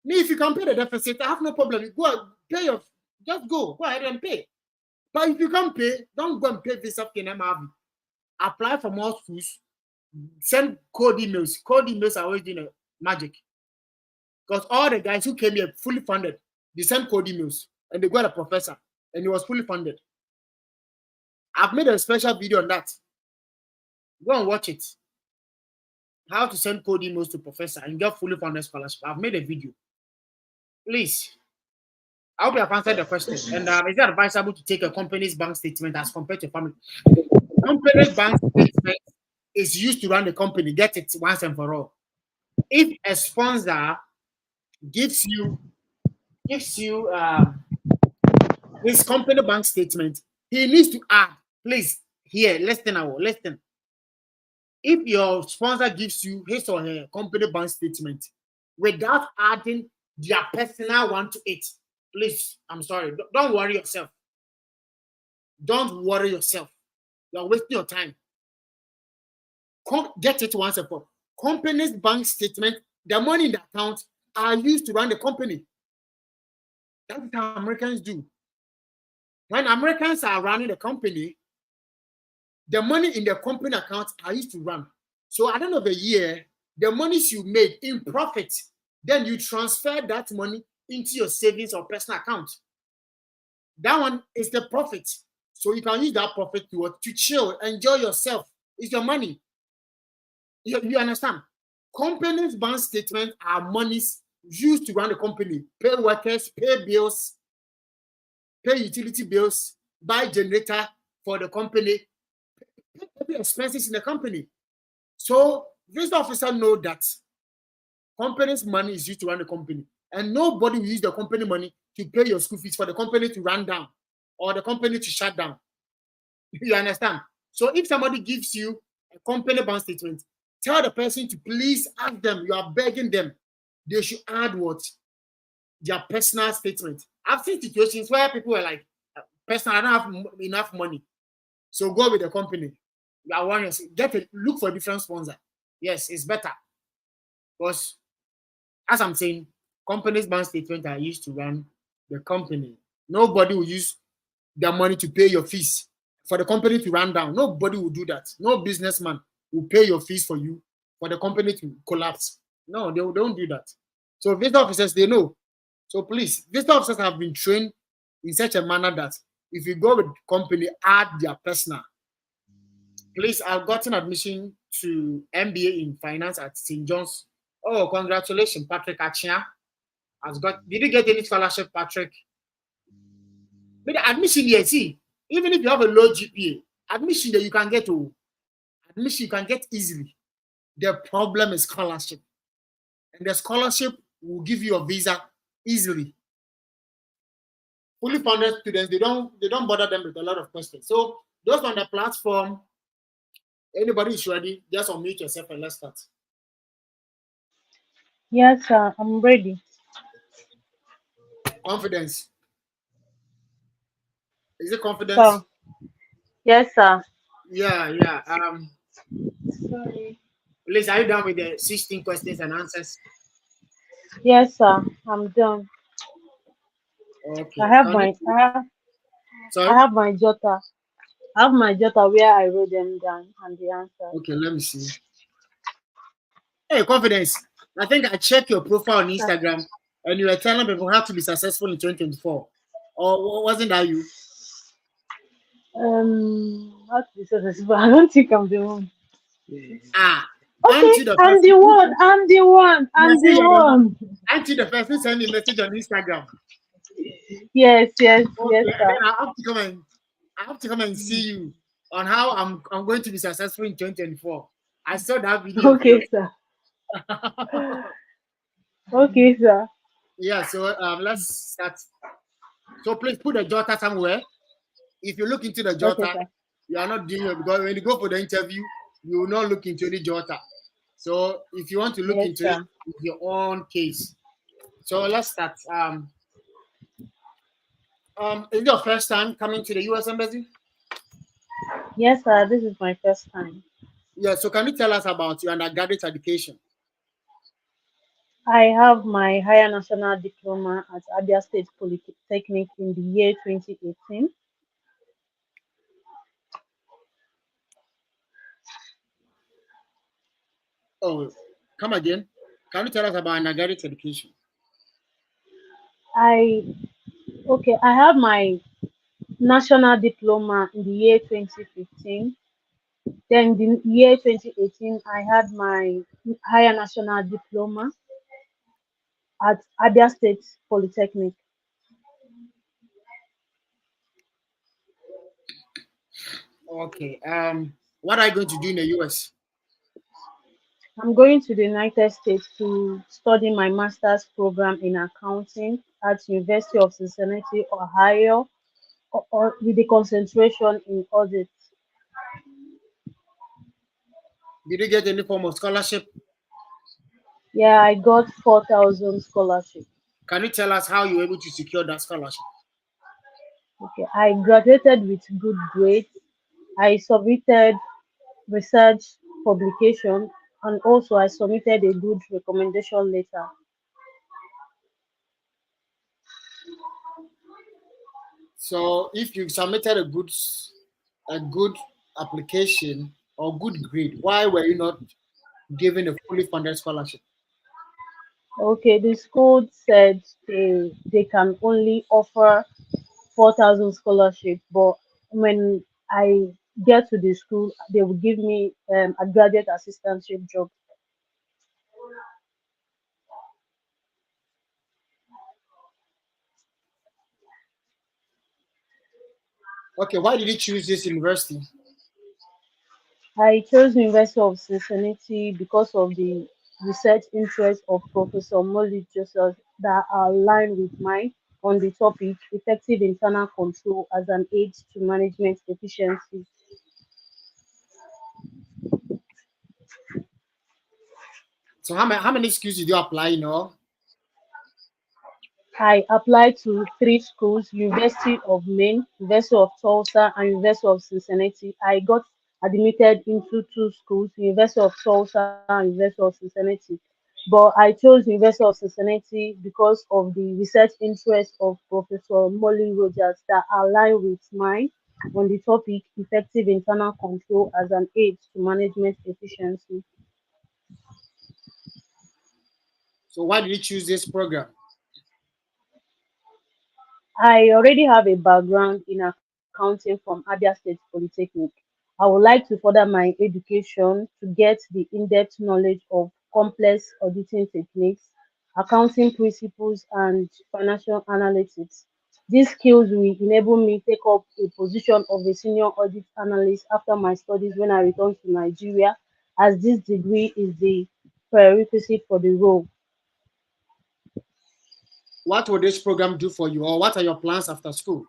[SPEAKER 1] Me, if you can pay the deficit, I have no problem. You go and pay your, just go ahead and pay. But if you can't pay, don't go and pay visa fee and MRV. Apply for more schools. Send code emails. Code emails are always doing a magic. Because all the guys who came here fully funded, they sent code emails and they got a professor and he was fully funded. I've made a special video on that. Go and watch it. How to send code emails to professor and get fully funded scholarship. I've made a video. Please. I hope you have answered the question. And is it advisable to take a company's bank statement as compared to family? Company's bank statement is used to run the company. Get it once and for all. If a sponsor gives you his company bank statement, he needs to add. Please, here, listen. If your sponsor gives you his or her company bank statement without adding their personal one to it, please, I'm sorry, don't worry yourself. Don't worry yourself. You're wasting your time. Get it once and for all. Company's bank statement, the money in the account are used to run the company. That's how Americans do. When Americans are running the company, the money in the company accounts are used to run. So at the end of the year, the monies you made in profit, then you transfer that money into your savings or personal account. That one is the profit. So you can use that profit to chill, enjoy yourself. It's your money. You understand? Company's bank statements are monies used to run the company, pay workers, pay bills, pay utility bills, buy generator for the company, pay expenses in the company. So this officer know that company's money is used to run the company, and nobody will use the company money to pay your school fees for the company to run down or the company to shut down. You understand? So if somebody gives you a company bank statement, tell the person to please ask them. You are begging them. They should add what? Their personal statement. I've seen situations where people are like, personal, I don't have enough money. So go with the company. You are warning, look for a different sponsor. Yes, it's better. Because as I'm saying, companies' bank statements are used to run the company. Nobody will use their money to pay your fees for the company to run down. Nobody will do that. No businessman will pay your fees for you for the company to collapse. No, they don't do that. So visa officers, they know. So please, visa officers have been trained in such a manner that if you go with company, add their personal. Please, I've gotten admission to MBA in finance at St. John's. Oh, congratulations, Patrick Achia. Did you get any scholarship, Patrick? But the admission here, see, even if you have a low GPA, admission that you can get to, admission you can get easily. The problem is scholarship. And the scholarship will give you a visa easily. Fully funded students, they don't bother them with a lot of questions. So those on the platform, anybody is ready, just unmute yourself and let's start.
[SPEAKER 2] Yes, sir. I'm ready.
[SPEAKER 1] Confidence. Is it confidence?
[SPEAKER 2] Sir. Yes, sir.
[SPEAKER 1] Yeah.
[SPEAKER 2] Sorry.
[SPEAKER 1] Liz, are you done with the 16 questions and answers?
[SPEAKER 2] Yes, sir. I'm done. I
[SPEAKER 1] Okay.
[SPEAKER 2] have
[SPEAKER 1] Can you,
[SPEAKER 2] my I have, I
[SPEAKER 1] sorry?
[SPEAKER 2] have my jotter. I have my jotter where I wrote them down and the answers.
[SPEAKER 1] Okay, let me see. Hey, confidence. I think I checked your profile on
[SPEAKER 2] Sir.
[SPEAKER 1] Instagram and you were telling people how to be successful in 2024. Or wasn't that you?
[SPEAKER 2] How to be successful? I don't think I'm the one.
[SPEAKER 1] Ah, aren't
[SPEAKER 2] Okay,
[SPEAKER 1] you the
[SPEAKER 2] I'm
[SPEAKER 1] person
[SPEAKER 2] the
[SPEAKER 1] who
[SPEAKER 2] one. I'm the one.
[SPEAKER 1] you
[SPEAKER 2] I'm
[SPEAKER 1] say
[SPEAKER 2] the
[SPEAKER 1] you're the
[SPEAKER 2] one.
[SPEAKER 1] aren't you the person who sent me a message on Instagram?
[SPEAKER 2] Yes, yes, yes,
[SPEAKER 1] Okay, and
[SPEAKER 2] sir.
[SPEAKER 1] then I have to come and see you on how I'm going to be successful in 2024. I saw that video of
[SPEAKER 2] Okay,
[SPEAKER 1] yours.
[SPEAKER 2] sir. Okay, sir.
[SPEAKER 1] Yeah, so let's start. So please put the jotter somewhere. If you look into the
[SPEAKER 2] Okay,
[SPEAKER 1] jotter,
[SPEAKER 2] sir.
[SPEAKER 1] you are not doing it because when you go for the interview, you will not look into any jotter. So if you want to look
[SPEAKER 2] Yes,
[SPEAKER 1] into it,
[SPEAKER 2] sir.
[SPEAKER 1] it's your own case. So let's start. Is it your first time coming to the US Embassy?
[SPEAKER 2] Yes, sir. This is my first time.
[SPEAKER 1] Yeah. So can you tell us about your undergraduate education?
[SPEAKER 2] I have my higher national diploma at Abia State Polytechnic in the year 2018.
[SPEAKER 1] Oh, come again. Can you tell us about undergraduate education?
[SPEAKER 2] I okay, I have my national diploma in the year 2015. Then the year 2018, I had my higher national diploma at Abia State Polytechnic.
[SPEAKER 1] Okay. What are you going to do in the US?
[SPEAKER 2] I'm going to the United States to study my master's program in accounting at University of Cincinnati, Ohio, or with a concentration in audit.
[SPEAKER 1] Did you get any form of scholarship?
[SPEAKER 2] Yeah, I got 4,000 scholarship.
[SPEAKER 1] Can you tell us how you were able to secure that scholarship?
[SPEAKER 2] Okay, I graduated with good grades. I submitted research publication and also I submitted a good recommendation letter.
[SPEAKER 1] So if you submitted a good application or good grade, why were you not given a fully funded scholarship?
[SPEAKER 2] Okay, the school said they can only offer 4,000 scholarship, but when I get to the school, they will give me a graduate assistantship job.
[SPEAKER 1] Okay, why did you choose this university?
[SPEAKER 2] I chose University of Cincinnati because of the research interests of Professor Molly Joseph that are aligned with mine on the topic effective internal control as an aid to management efficiency.
[SPEAKER 1] So how many schools did you apply in all?
[SPEAKER 2] I applied to three schools, University of Maine, University of Tulsa, and University of Cincinnati. I got admitted into two schools, University of Tulsa and University of Cincinnati. But I chose University of Cincinnati because of the research interests of Professor Molly Rogers that align with mine on the topic effective internal control as an aid to management efficiency.
[SPEAKER 1] So why did you choose this program?
[SPEAKER 2] I already have a background in accounting from Abia State Polytechnic. I would like to further my education to get the in-depth knowledge of complex auditing techniques, accounting principles, and financial analytics. These skills will enable me take up a position of a senior audit analyst after my studies when I return to Nigeria, as this degree is the prerequisite for the role.
[SPEAKER 1] What will this program do for you, or what are your plans after school?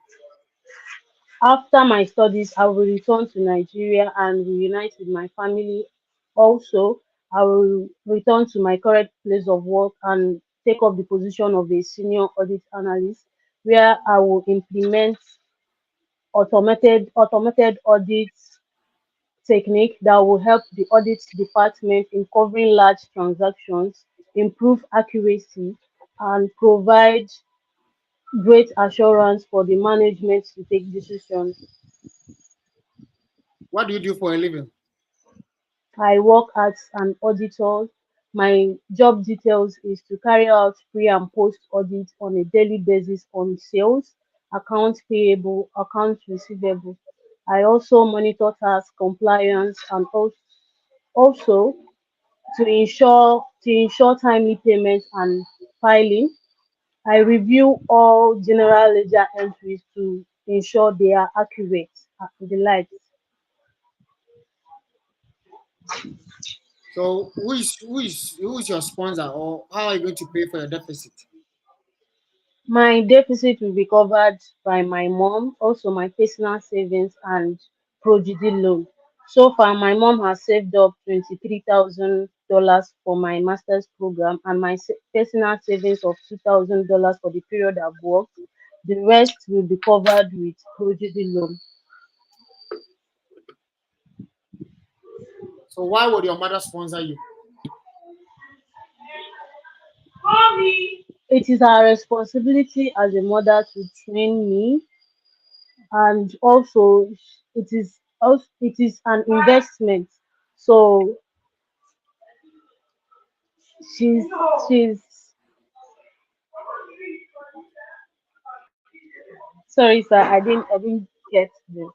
[SPEAKER 2] After my studies, I will return to Nigeria and reunite with my family. Also, I will return to my current place of work and take up the position of a senior audit analyst, where I will implement automated audits technique that will help the audit department in covering large transactions, improve accuracy, and provide great assurance for the management to take decisions.
[SPEAKER 1] What do you do for a living?
[SPEAKER 2] I work as an auditor. My job details is to carry out pre and post audits on a daily basis on sales, accounts payable, accounts receivable. I also monitor tax compliance and also to ensure timely payments and filing. I review all general ledger entries to ensure they are accurate and the likes.
[SPEAKER 1] So who is your sponsor, or how are you going to pay for your deficit?
[SPEAKER 2] My deficit will be covered by my mom, also my personal savings and Prodigy loan. So far, my mom has saved up $23,000 for my master's program and my personal savings of $2,000 for the period I've worked. The rest will be covered with Prodigy loan.
[SPEAKER 1] So why would your mother sponsor you?
[SPEAKER 2] It is our responsibility as a mother to train me, and also it is an investment. So she's she's sorry, sir, I didn't get this.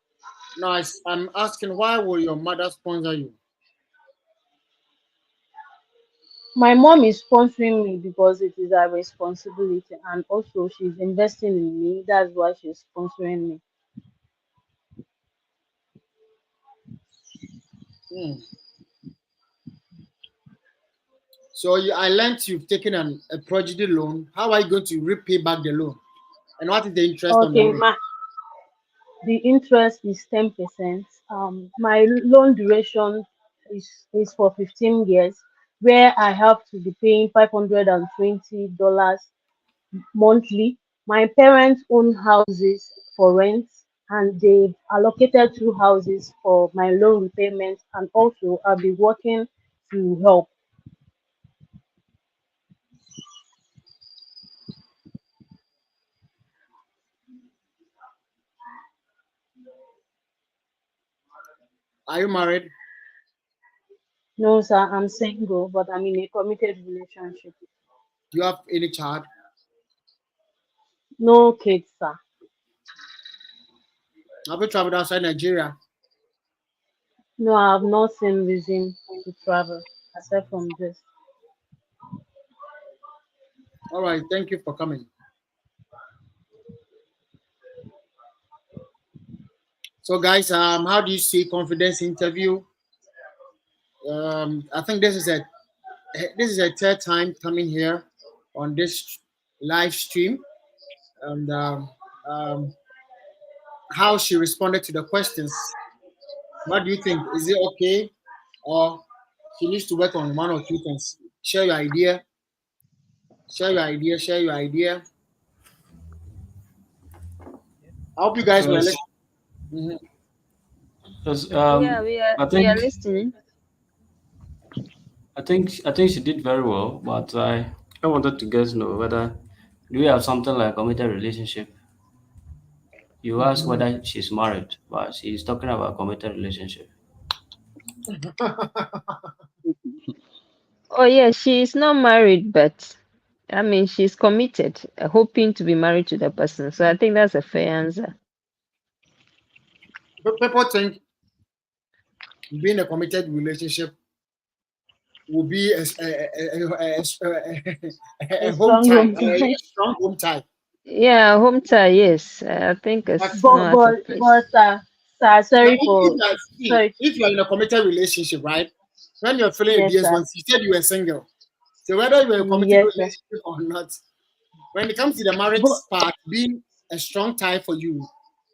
[SPEAKER 1] No, I'm asking, why will your mother sponsor you?
[SPEAKER 2] My mom is sponsoring me because it is her responsibility, and also she's investing in me. That's why she's sponsoring me.
[SPEAKER 1] Hmm. So I learned you've taken a Prodigy loan. How are you going to repay back the loan? And what is the interest on the
[SPEAKER 2] Okay,
[SPEAKER 1] loan?
[SPEAKER 2] the interest is 10%. My loan duration is for 15 years, where I have to be paying $520 monthly. My parents own houses for rent, and they've allocated 2 houses for my loan repayment, and also I'll be working to help.
[SPEAKER 1] Are you married?
[SPEAKER 2] No, sir, I'm single, but I'm in a committed relationship.
[SPEAKER 1] Do you have any child?
[SPEAKER 2] No kids, sir.
[SPEAKER 1] Have you traveled outside Nigeria?
[SPEAKER 2] No, I have not seen reason to travel aside from this.
[SPEAKER 1] All right, thank you for coming. So guys, how do you see confidence interview? I think this is a third time coming here on this live stream, and how she responded to the questions. What do you think? Is it okay, or she needs to work on one or two things? Share your idea. Share your idea. Share your idea. I hope you guys were
[SPEAKER 3] Yes,
[SPEAKER 1] listening. Mhm.
[SPEAKER 3] yes,
[SPEAKER 4] Yeah,
[SPEAKER 3] I
[SPEAKER 4] we are
[SPEAKER 3] think
[SPEAKER 4] listening.
[SPEAKER 3] I think she did very well, but I wanted to get to know whether do we have something like committed relationship. You asked whether she's married, but she's talking about committed relationship.
[SPEAKER 4] Oh, yeah, she is not married, but I mean, she's committed, hoping to be married to the person. So I think that's a fair answer.
[SPEAKER 1] People think being a committed relationship will be a
[SPEAKER 2] A
[SPEAKER 1] home
[SPEAKER 2] strong
[SPEAKER 1] tie,
[SPEAKER 2] home
[SPEAKER 1] a
[SPEAKER 2] tie.
[SPEAKER 1] strong home tie.
[SPEAKER 4] Yeah, home tie, yes. I think
[SPEAKER 1] But
[SPEAKER 4] it's
[SPEAKER 2] But
[SPEAKER 4] not out
[SPEAKER 2] but
[SPEAKER 4] of place.
[SPEAKER 2] but sir,
[SPEAKER 1] now,
[SPEAKER 2] sorry
[SPEAKER 1] if, if,
[SPEAKER 2] for
[SPEAKER 1] you are, see,
[SPEAKER 2] sorry.
[SPEAKER 1] if you are in a committed relationship, right? When you're feeling a
[SPEAKER 2] Yes, sir.
[SPEAKER 1] DS1, you said you were single. So whether you're in a committed
[SPEAKER 2] Yes, sir.
[SPEAKER 1] relationship or not, when it comes to the marriage
[SPEAKER 2] But
[SPEAKER 1] part being a strong tie for you,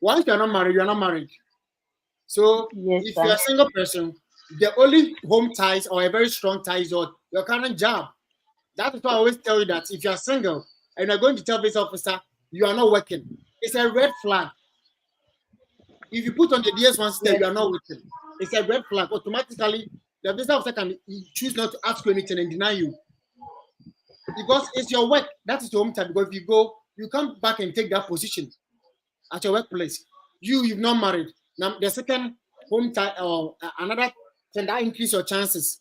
[SPEAKER 1] once you're not married, you're not married. So
[SPEAKER 2] yes,
[SPEAKER 1] if
[SPEAKER 2] sir.
[SPEAKER 1] you're a single person, the only home ties or a very strong tie is your current job. That is why I always tell you that if you're single and you're going to tell this officer you are not working, it's a red flag. If you put on the DS1 system,
[SPEAKER 2] Yes,
[SPEAKER 1] you are not working. it's a red flag. Automatically, the visa officer can choose not to ask you anything and deny you. Because it's your work. That is your home time. Because if you go, you come back and take that position at your workplace. You've not married. Now, the second home time or another thing that increase your chances.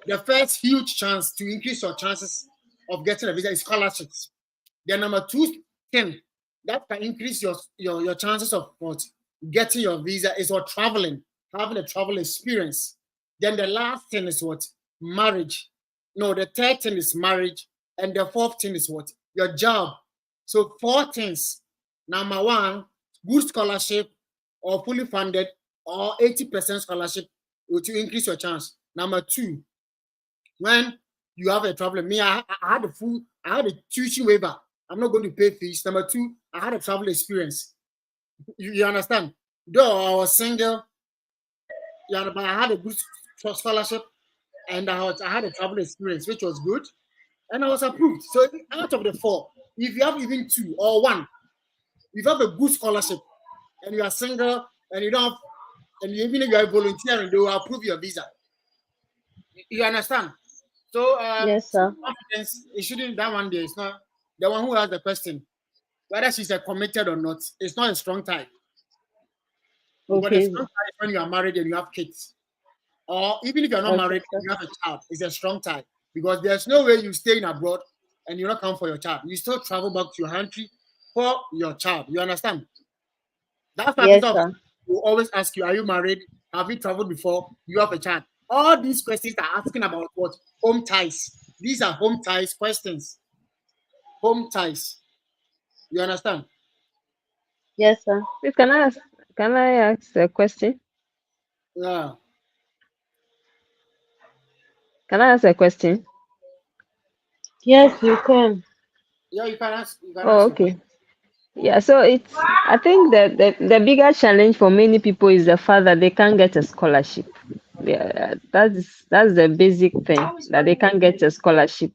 [SPEAKER 1] The first huge chance to increase your chances of getting a visa is scholarships. The number two thing that can increase your chances of what getting your visa is what traveling, having a travel experience. Then the last thing is what marriage. No, the third thing is marriage, and the fourth thing is what your job. So 4 things. Number 1, good scholarship or fully funded or 80% scholarship will increase your chance. Number 2, when you have a travel, me, I had a tuition waiver. I'm not going to pay fees. Number 2, I had a travel experience. You understand? Though I was single, yeah, but I had a good scholarship and I had a travel experience, which was good, and I was approved. So out of the 4, if you have even 2 or 1, if you have a good scholarship and you are single and you don't have, and even if you are volunteering, they will approve your visa. You understand? So
[SPEAKER 2] Yes, sir.
[SPEAKER 1] confidence, it shouldn't, that one there is not the one who asked the question, whether she's a committed or not. It's not a strong tie. But the
[SPEAKER 2] Okay.
[SPEAKER 1] strong tie is when you are married and you have kids. Or even if you're not
[SPEAKER 2] Okay,
[SPEAKER 1] married
[SPEAKER 2] sir.
[SPEAKER 1] and you have a child, it's a strong tie. Because there's no way you stay in abroad and you not come for your child. You still travel back to your country for your child. You understand? That's why
[SPEAKER 2] Yes,
[SPEAKER 1] people
[SPEAKER 2] sir.
[SPEAKER 1] will always ask you, are you married? Have you traveled before? You have a child. All these questions are asking about what? Home ties. These are home ties questions. Home ties. You understand?
[SPEAKER 4] Yes, sir. Please, can I ask a question?
[SPEAKER 1] Yeah.
[SPEAKER 4] Can I ask a question?
[SPEAKER 2] Yes, you can.
[SPEAKER 1] Yeah, you can ask. You can
[SPEAKER 4] Oh,
[SPEAKER 1] ask your
[SPEAKER 4] okay.
[SPEAKER 1] question.
[SPEAKER 4] Yeah, so I think that the bigger challenge for many people is the fact that they can't get a scholarship. Yeah, that's the basic thing, that they can't get a scholarship.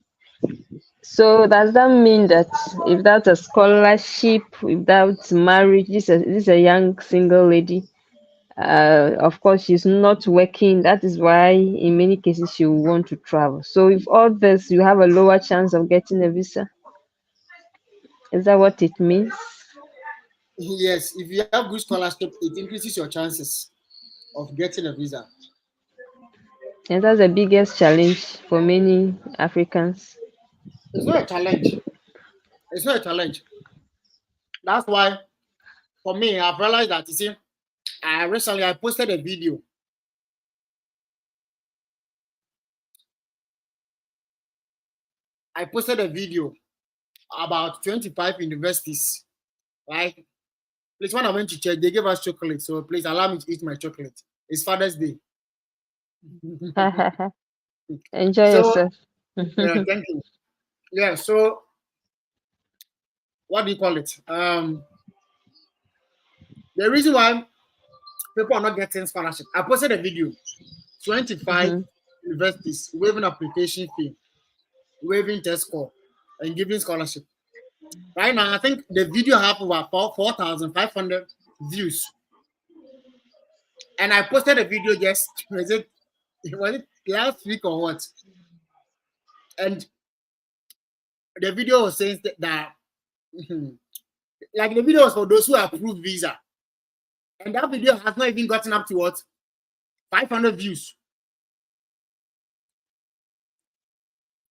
[SPEAKER 4] So does that mean that without a scholarship, without marriage, this is a young single lady, of course she's not working, that is why in many cases she will want to travel. So with all this, you have a lower chance of getting a visa. Is that what it means?
[SPEAKER 1] Yes, if you have good scholarship, it increases your chances of getting a visa.
[SPEAKER 4] And that's the biggest challenge for many Africans.
[SPEAKER 1] It's not a challenge. It's not a challenge. That's why, for me, I've realized that, you see, recently I posted a video. I posted a video about 25 universities, right? Please, when I went to church, they gave us chocolate. So please allow me to eat my chocolate. It's Father's Day.
[SPEAKER 4] Enjoy
[SPEAKER 1] So,
[SPEAKER 4] yourself.
[SPEAKER 1] thank you. Yeah, so what do you call it? The reason why people are not getting scholarship, I posted a video, 25
[SPEAKER 4] Mhm.
[SPEAKER 1] universities waiving application fee, waiving test score, and giving scholarship. Right now, I think the video have about 4,500 views. And I posted a video just, was it last week or what? And the video was saying that like the video was for those who approved visa. And that video has not even gotten up to what? 500 views.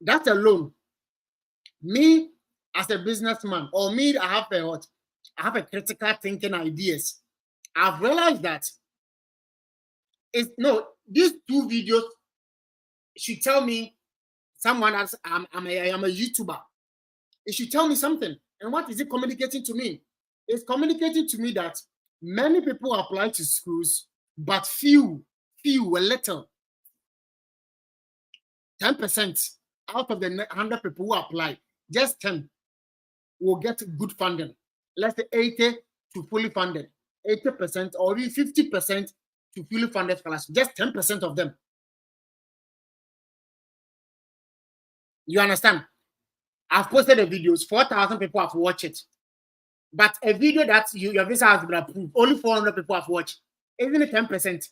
[SPEAKER 1] That alone, me as a businessman, or me, I have a critical thinking ideas. I've realized that these 2 videos should tell me someone else. I'm a YouTuber. It should tell me something. And what is it communicating to me? It's communicating to me that many people apply to schools, but few, a little, 10% out of the 100 people who apply, just 10 will get good funding. Let's say 80 to fully funded, 80% or even 50% to fully funded scholarship, just 10% of them. You understand? I've posted the videos, 4,000 people have watched it. But a video that your visa has been approved, only 400 people have watched, even 10%.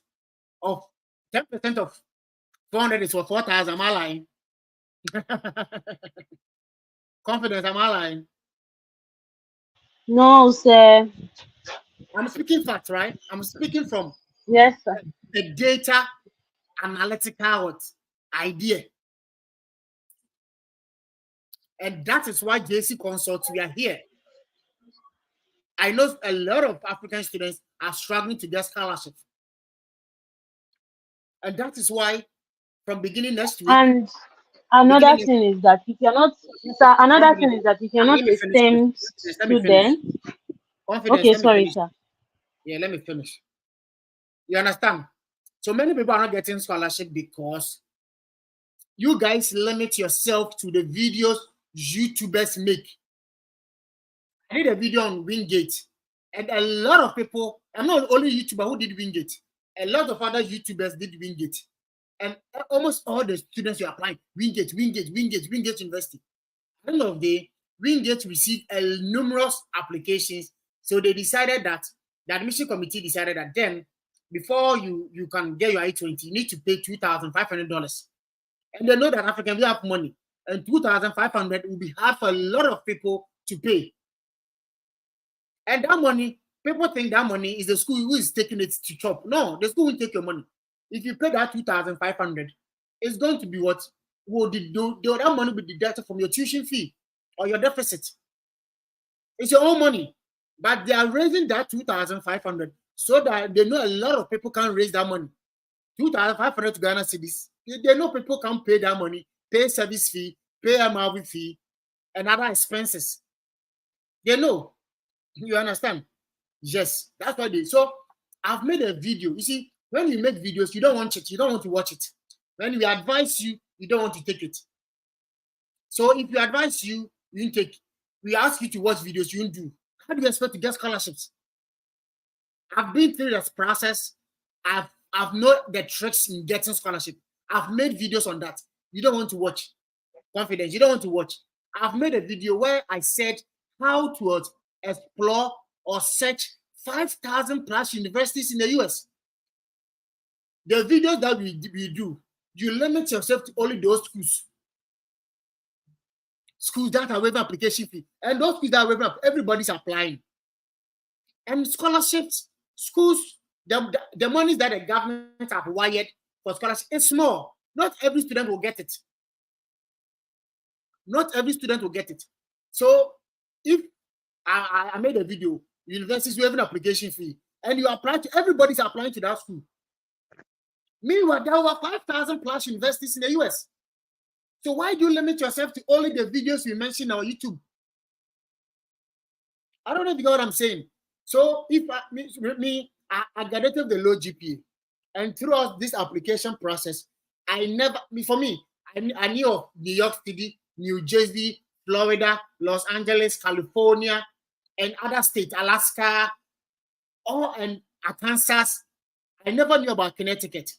[SPEAKER 1] of 10% of 400 is for 4,000. Am I lying? Confidence, am I lying?
[SPEAKER 2] No, sir.
[SPEAKER 1] I'm speaking facts, right? I'm speaking from
[SPEAKER 2] Yes, sir.
[SPEAKER 1] the data analytical idea. And that is why JC Consults, we are here. I know a lot of African students are struggling to get scholarships. And that is why from beginning next week,
[SPEAKER 2] And another
[SPEAKER 1] beginning
[SPEAKER 2] thing is that if you're not, sir, another thing is that if you're not
[SPEAKER 1] let me
[SPEAKER 2] a
[SPEAKER 1] finish,
[SPEAKER 2] STEM
[SPEAKER 1] please. Let me finish.
[SPEAKER 2] student,
[SPEAKER 1] Confidence,
[SPEAKER 2] okay,
[SPEAKER 1] let me
[SPEAKER 2] sorry,
[SPEAKER 1] finish.
[SPEAKER 2] sir.
[SPEAKER 1] Yeah, let me finish. You understand? So many people are not getting scholarship because you guys limit yourself to the videos YouTubers make. I did a video on Wingate, and a lot of people, I'm not only YouTuber who did Wingate, a lot of other YouTubers did Wingate. And almost all the students were applying Wingate University. At the end of the day, Wingate received numerous applications. So they decided that the admission committee decided that then before you can get your I-20, you need to pay $2,500. And they know that Africans will have money. And $2,500 will be hard for a lot of people to pay. And that money, people think that money is the school who is taking it to chop. No, the school will take your money. If you pay that $2,500, it's going to be what? Will that money be deducted from your tuition fee or your deficit? It's your own money. But they are raising that $2,500 so that they know a lot of people can raise that money. $2,500 to Ghana cedis. They know people can pay that money, pay service fee, pay MRV fee, and other expenses. They know. You understand? Yes, that's what they. So I've made a video. You see, when you make videos, you don't want it. You don't want to watch it. When we advise you, you don't want to take it. So if we advise you, you didn't take. We ask you to watch videos, you didn't do. How do you expect to get scholarships? I've been through this process. I've known the tricks in getting scholarship. I've made videos on that. You don't want to watch. Confidence. You don't want to watch. I've made a video where I said how to explore or search 5,000 plus universities in the US. The videos that we do, you limit yourself to only those schools that are waiving application fee, and those schools that are waiving, everybody's applying. And scholarships, schools, the money that the government have wired for scholarship is small. Not every student will get it. Not every student will get it. So if I made a video, universities waiving application fee, and you apply to, everybody's applying to that school. Meanwhile, there are 5,000 plus universities in the US. So why do you limit yourself to only the videos you mentioned on YouTube? I don't know if you get what I'm saying. So if I graduated the low GPA, and throughout this application process, I knew of New York City, New Jersey, Florida, Los Angeles, California, and other states, Alaska, and Arkansas. I never knew about Connecticut.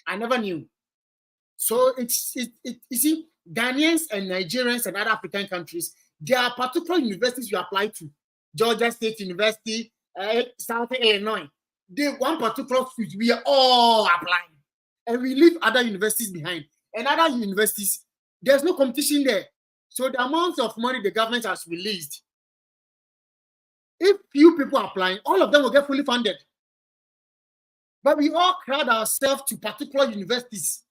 [SPEAKER 1] I never knew. So you see, Ghanaians and Nigerians and other African countries, there are particular universities you apply to. Georgia State University, Southern Illinois. One particular school, we are all applying. And we leave other universities behind. And other universities, there's no competition there. So the amount of money the government has released, if few people are applying, all of them will get fully funded. But we all crowd ourselves to particular universities.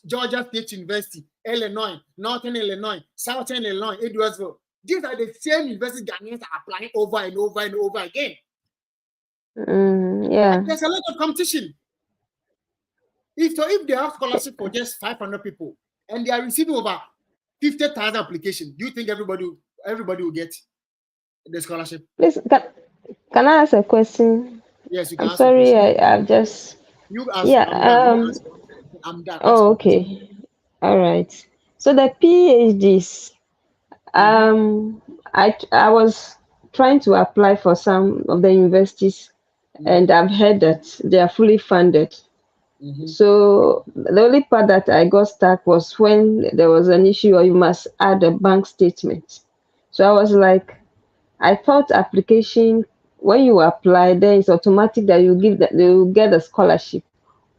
[SPEAKER 1] Georgia State University, Illinois, Northern Illinois, Southern Illinois, Edwardsville. These are the same universities Ghanaians are applying over and over and over again.
[SPEAKER 4] Yeah.
[SPEAKER 1] And there's a lot of competition. If they have scholarship for just 500 people and they are receiving over 50,000 applications, do you think everybody will get the scholarship?
[SPEAKER 4] Please, can I ask a question?
[SPEAKER 1] Yes, you can.
[SPEAKER 4] I'm sorry, I've just.
[SPEAKER 1] You ask.
[SPEAKER 4] Yeah.
[SPEAKER 1] I'm done.
[SPEAKER 4] Oh, okay. All right. So the PhDs, I was trying to apply for some of the universities, and I've heard that they are fully funded. So the only part that I got stuck was when there was an issue where you must add a bank statement. So I was like, I thought application, when you apply, then it's automatic that you get the scholarship.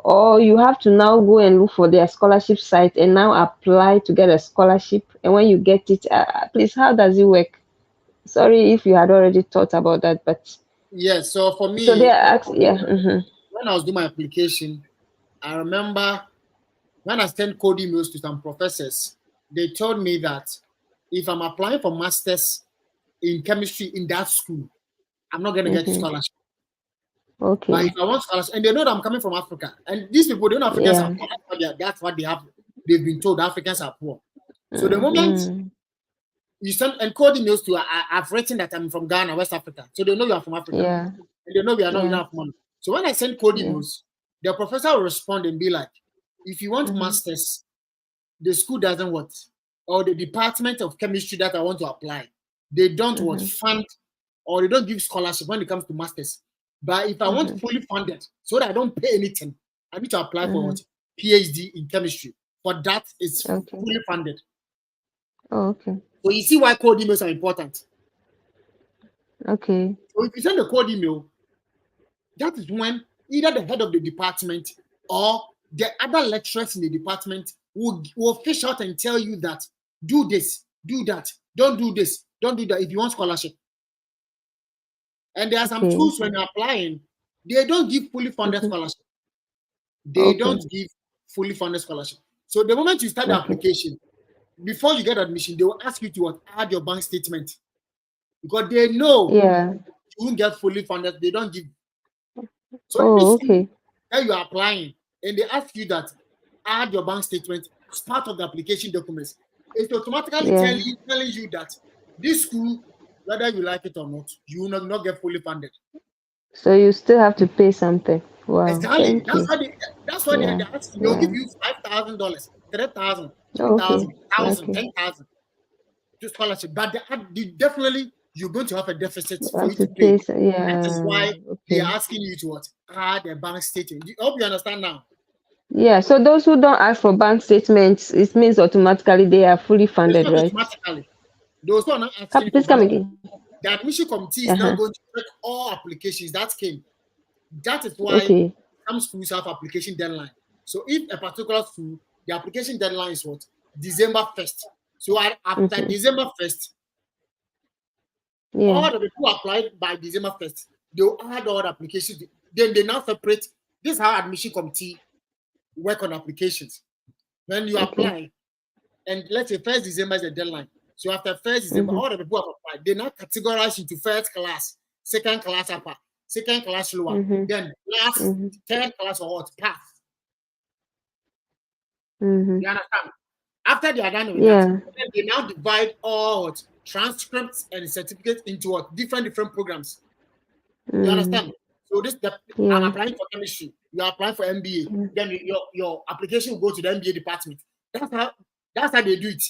[SPEAKER 4] or you have to now go and look for their scholarship site and now apply to get a scholarship. And when you get it, please, how does it work? Sorry if you had already thought about that, but
[SPEAKER 1] Yes. So for
[SPEAKER 4] so
[SPEAKER 1] me,
[SPEAKER 4] they are yeah.
[SPEAKER 1] when I was doing my application, I remember when I sent code emails to some professors, they told me that if I'm applying for masters in chemistry in that school, I'm not going to get scholarship. But
[SPEAKER 4] Okay.
[SPEAKER 1] if I want scholarship, and they know that I'm coming from Africa, and these people, they know Africans
[SPEAKER 4] Yeah.
[SPEAKER 1] are poor. That's what they have. They've been told Africans are poor. So the moment you send and code emails to, I've written that I'm from Ghana, West Africa, so they know you are from Africa,
[SPEAKER 4] Yeah.
[SPEAKER 1] and they know we are not
[SPEAKER 4] Yeah.
[SPEAKER 1] enough money. So when I send code
[SPEAKER 4] Yeah.
[SPEAKER 1] emails, the professor will respond and be like, if you want masters, the school doesn't want, or the department of chemistry that I want to apply, they don't want fund, or they don't give scholarship when it comes to masters. But if I want fully funded, so that I don't pay anything, I need to apply for what? PhD in chemistry. For that, it's
[SPEAKER 4] Okay.
[SPEAKER 1] fully funded.
[SPEAKER 4] Oh, okay.
[SPEAKER 1] So you see why code emails are important.
[SPEAKER 4] Okay.
[SPEAKER 1] So if you send a code email, that is when either the head of the department or the other lecturers in the department will fish out and tell you that do this, do that, don't do this, don't do that if you want scholarship. And there are some schools when you're applying, they don't give fully funded scholarship. They don't give fully funded scholarship. So the moment you start the application, before you get admission, they will ask you to add your bank statement because they know you won't get fully funded. They don't give. So that you are applying and they ask you that add your bank statement as part of the application documents, it's automatically telling you that this school, whether you like it or not, you will not get fully funded.
[SPEAKER 4] So you still have to pay something. Wow.
[SPEAKER 1] Exactly.
[SPEAKER 4] Thank you.
[SPEAKER 1] That's why they ask you. They'll give you $5,000, $3,000, $2,000, $1,000, $10,000 to scholarship. But definitely you're going to have a deficit for you to pay. That is why they are asking you to add a bank statement. I hope you understand now.
[SPEAKER 4] Yeah, so those who don't ask for bank statements, it means automatically they are fully funded, right?
[SPEAKER 1] Automatically. Those who are not asking for bank statements, the admission committee is now going to check all applications that came. That is why some schools have application deadline. So if a particular school, the application deadline is what? December 1st. So after December 1st, all the people who applied by December 1st, they'll add all the applications. Then they now separate. This is how admission committee work on applications. When you apply, and let's say 1st December is the deadline. So after 1st December, all the people have applied. They now categorize into first class, second class upper, second class lower, then last, third class or what? Pass. You understand? After they are done with that, they now divide all transcripts and certificates into what? Different programs. You understand? So I'm applying for chemistry. You are applying for MBA. Then your application will go to the MBA department. That's how they do it.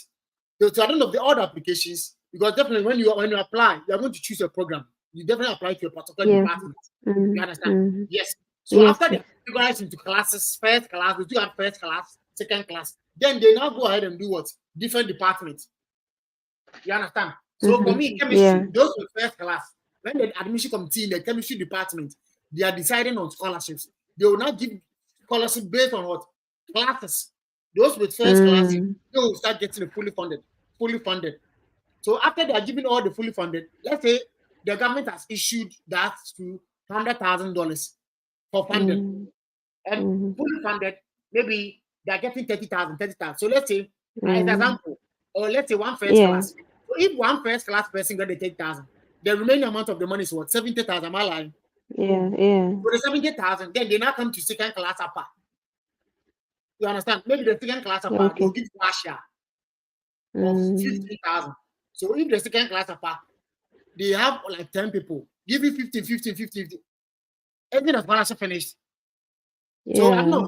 [SPEAKER 1] So I don't know the other applications, because definitely when you apply, you are going to choose a program. You definitely apply to a particular department. You understand? Yes. So after they categorize into classes, first class, we do have first class, second class. Then they now go ahead and do what? Different departments. You understand? So for me, chemistry, those with first class, when the admission committee in the chemistry department, they are deciding on scholarships. They will not give scholarship based on what? Classes. Those with first class, they will start getting fully funded. So after they are giving all the fully funded, let's say the government has issued that to $100,000 for funded. And fully funded, maybe they're getting 30,000. So let's say, as an example, or let's say one first class. So if one first class person got the 30,000, the remaining amount of the money is what? 70,000. Am I lying?
[SPEAKER 4] Yeah.
[SPEAKER 1] So the 70,000, then they now come to second class upper. You understand? Maybe the second class upper will give partial of 50,000. So if the second class upper, they have like 10 people, give you 50. Everything is scholarship finished. So I don't know,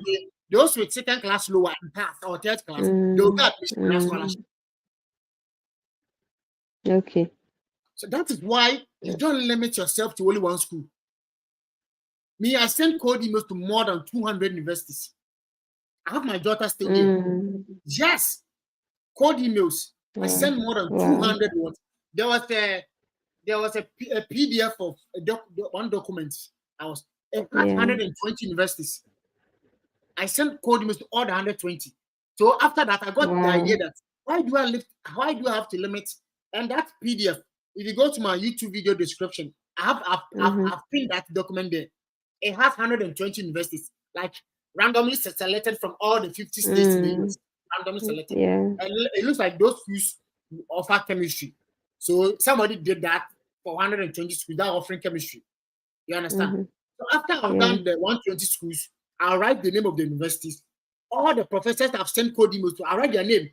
[SPEAKER 1] those with second class lower and pass or third class, they'll get admission scholarship.
[SPEAKER 4] Okay.
[SPEAKER 1] So that is why you don't limit yourself to only one school. Me, I send code emails to more than 200 universities. I have my daughter still here. Yes, code emails. I sent more than 200 words. There was a PDF of one document. I was 120 universities. I sent code emails to all the 120. So after that, I got the
[SPEAKER 4] Wow.
[SPEAKER 1] idea that why do I have to limit? And that PDF, if you go to my YouTube video description, I've pinned that document there. It has 120 universities, like randomly selected from all the 50 states in the US, randomly selected.
[SPEAKER 4] Yeah.
[SPEAKER 1] And it looks like those schools offer chemistry. So somebody did that for 120 schools that offering chemistry. You understand? So after I've done the 120 schools, I'll write the name of the universities. All the professors have sent code emails to, I'll write their name.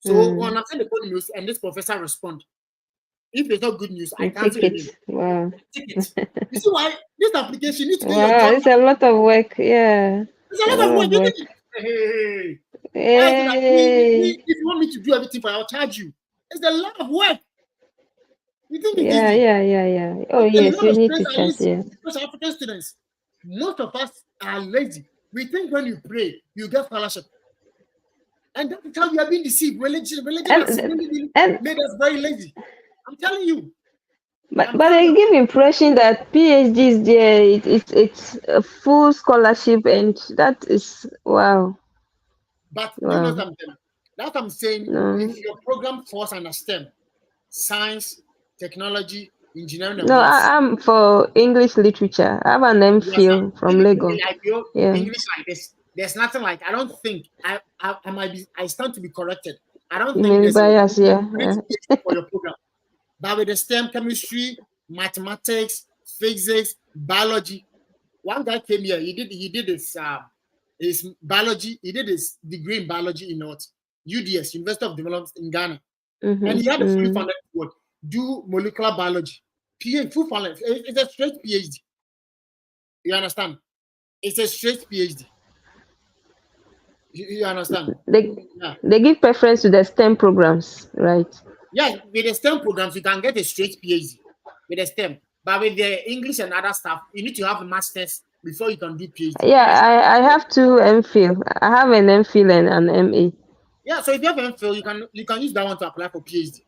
[SPEAKER 1] So when I send the code emails and this professor respond, if there's not good news, I cancel the name.
[SPEAKER 4] Wow.
[SPEAKER 1] Tickets. You see why this application needs to do
[SPEAKER 4] Wow, it's a lot of work. Yeah.
[SPEAKER 1] It's a lot of work, isn't it? Hey. Why is it that if you want me to do everything for you, I'll charge you? It's a lot of work. You think it's easy?
[SPEAKER 4] Yeah. Oh, yes, you need to charge, yeah.
[SPEAKER 1] Because African students, most of us are lazy. We think when you pray, you get scholarship. And that's how we are being deceived. Religion has made us very lazy. I'm telling you.
[SPEAKER 4] But I give impression that PhD is there. It's a full scholarship, and that is wow.
[SPEAKER 1] But you know something? That's what I'm saying. If your program falls under STEM, science, technology, engineering, and maths.
[SPEAKER 4] I'm for English literature. I have an MPhil from Lagos.
[SPEAKER 1] English like this. There's nothing like. I don't think I might be. I stand to be corrected. I don't think there's
[SPEAKER 4] bias,
[SPEAKER 1] for your program. But with the STEM, chemistry, mathematics, physics, biology. One guy came here. He did his biology. He did his degree in biology in UDS, University of Development in Ghana, and he had a fully funded work. Do molecular biology. Full funded. It's a straight PhD. You understand? It's a straight PhD. You understand?
[SPEAKER 4] They give preference to the STEM programs, right?
[SPEAKER 1] Yeah, with the STEM programs, you can get a straight PhD with the STEM. But with the English and other stuff, you need to have a master's before you can do PhD.
[SPEAKER 4] Yeah, I have 2 MPhil. I have an MPhil and an MA.
[SPEAKER 1] Yeah, so if you have an MPhil, you can use that one to apply for PhD.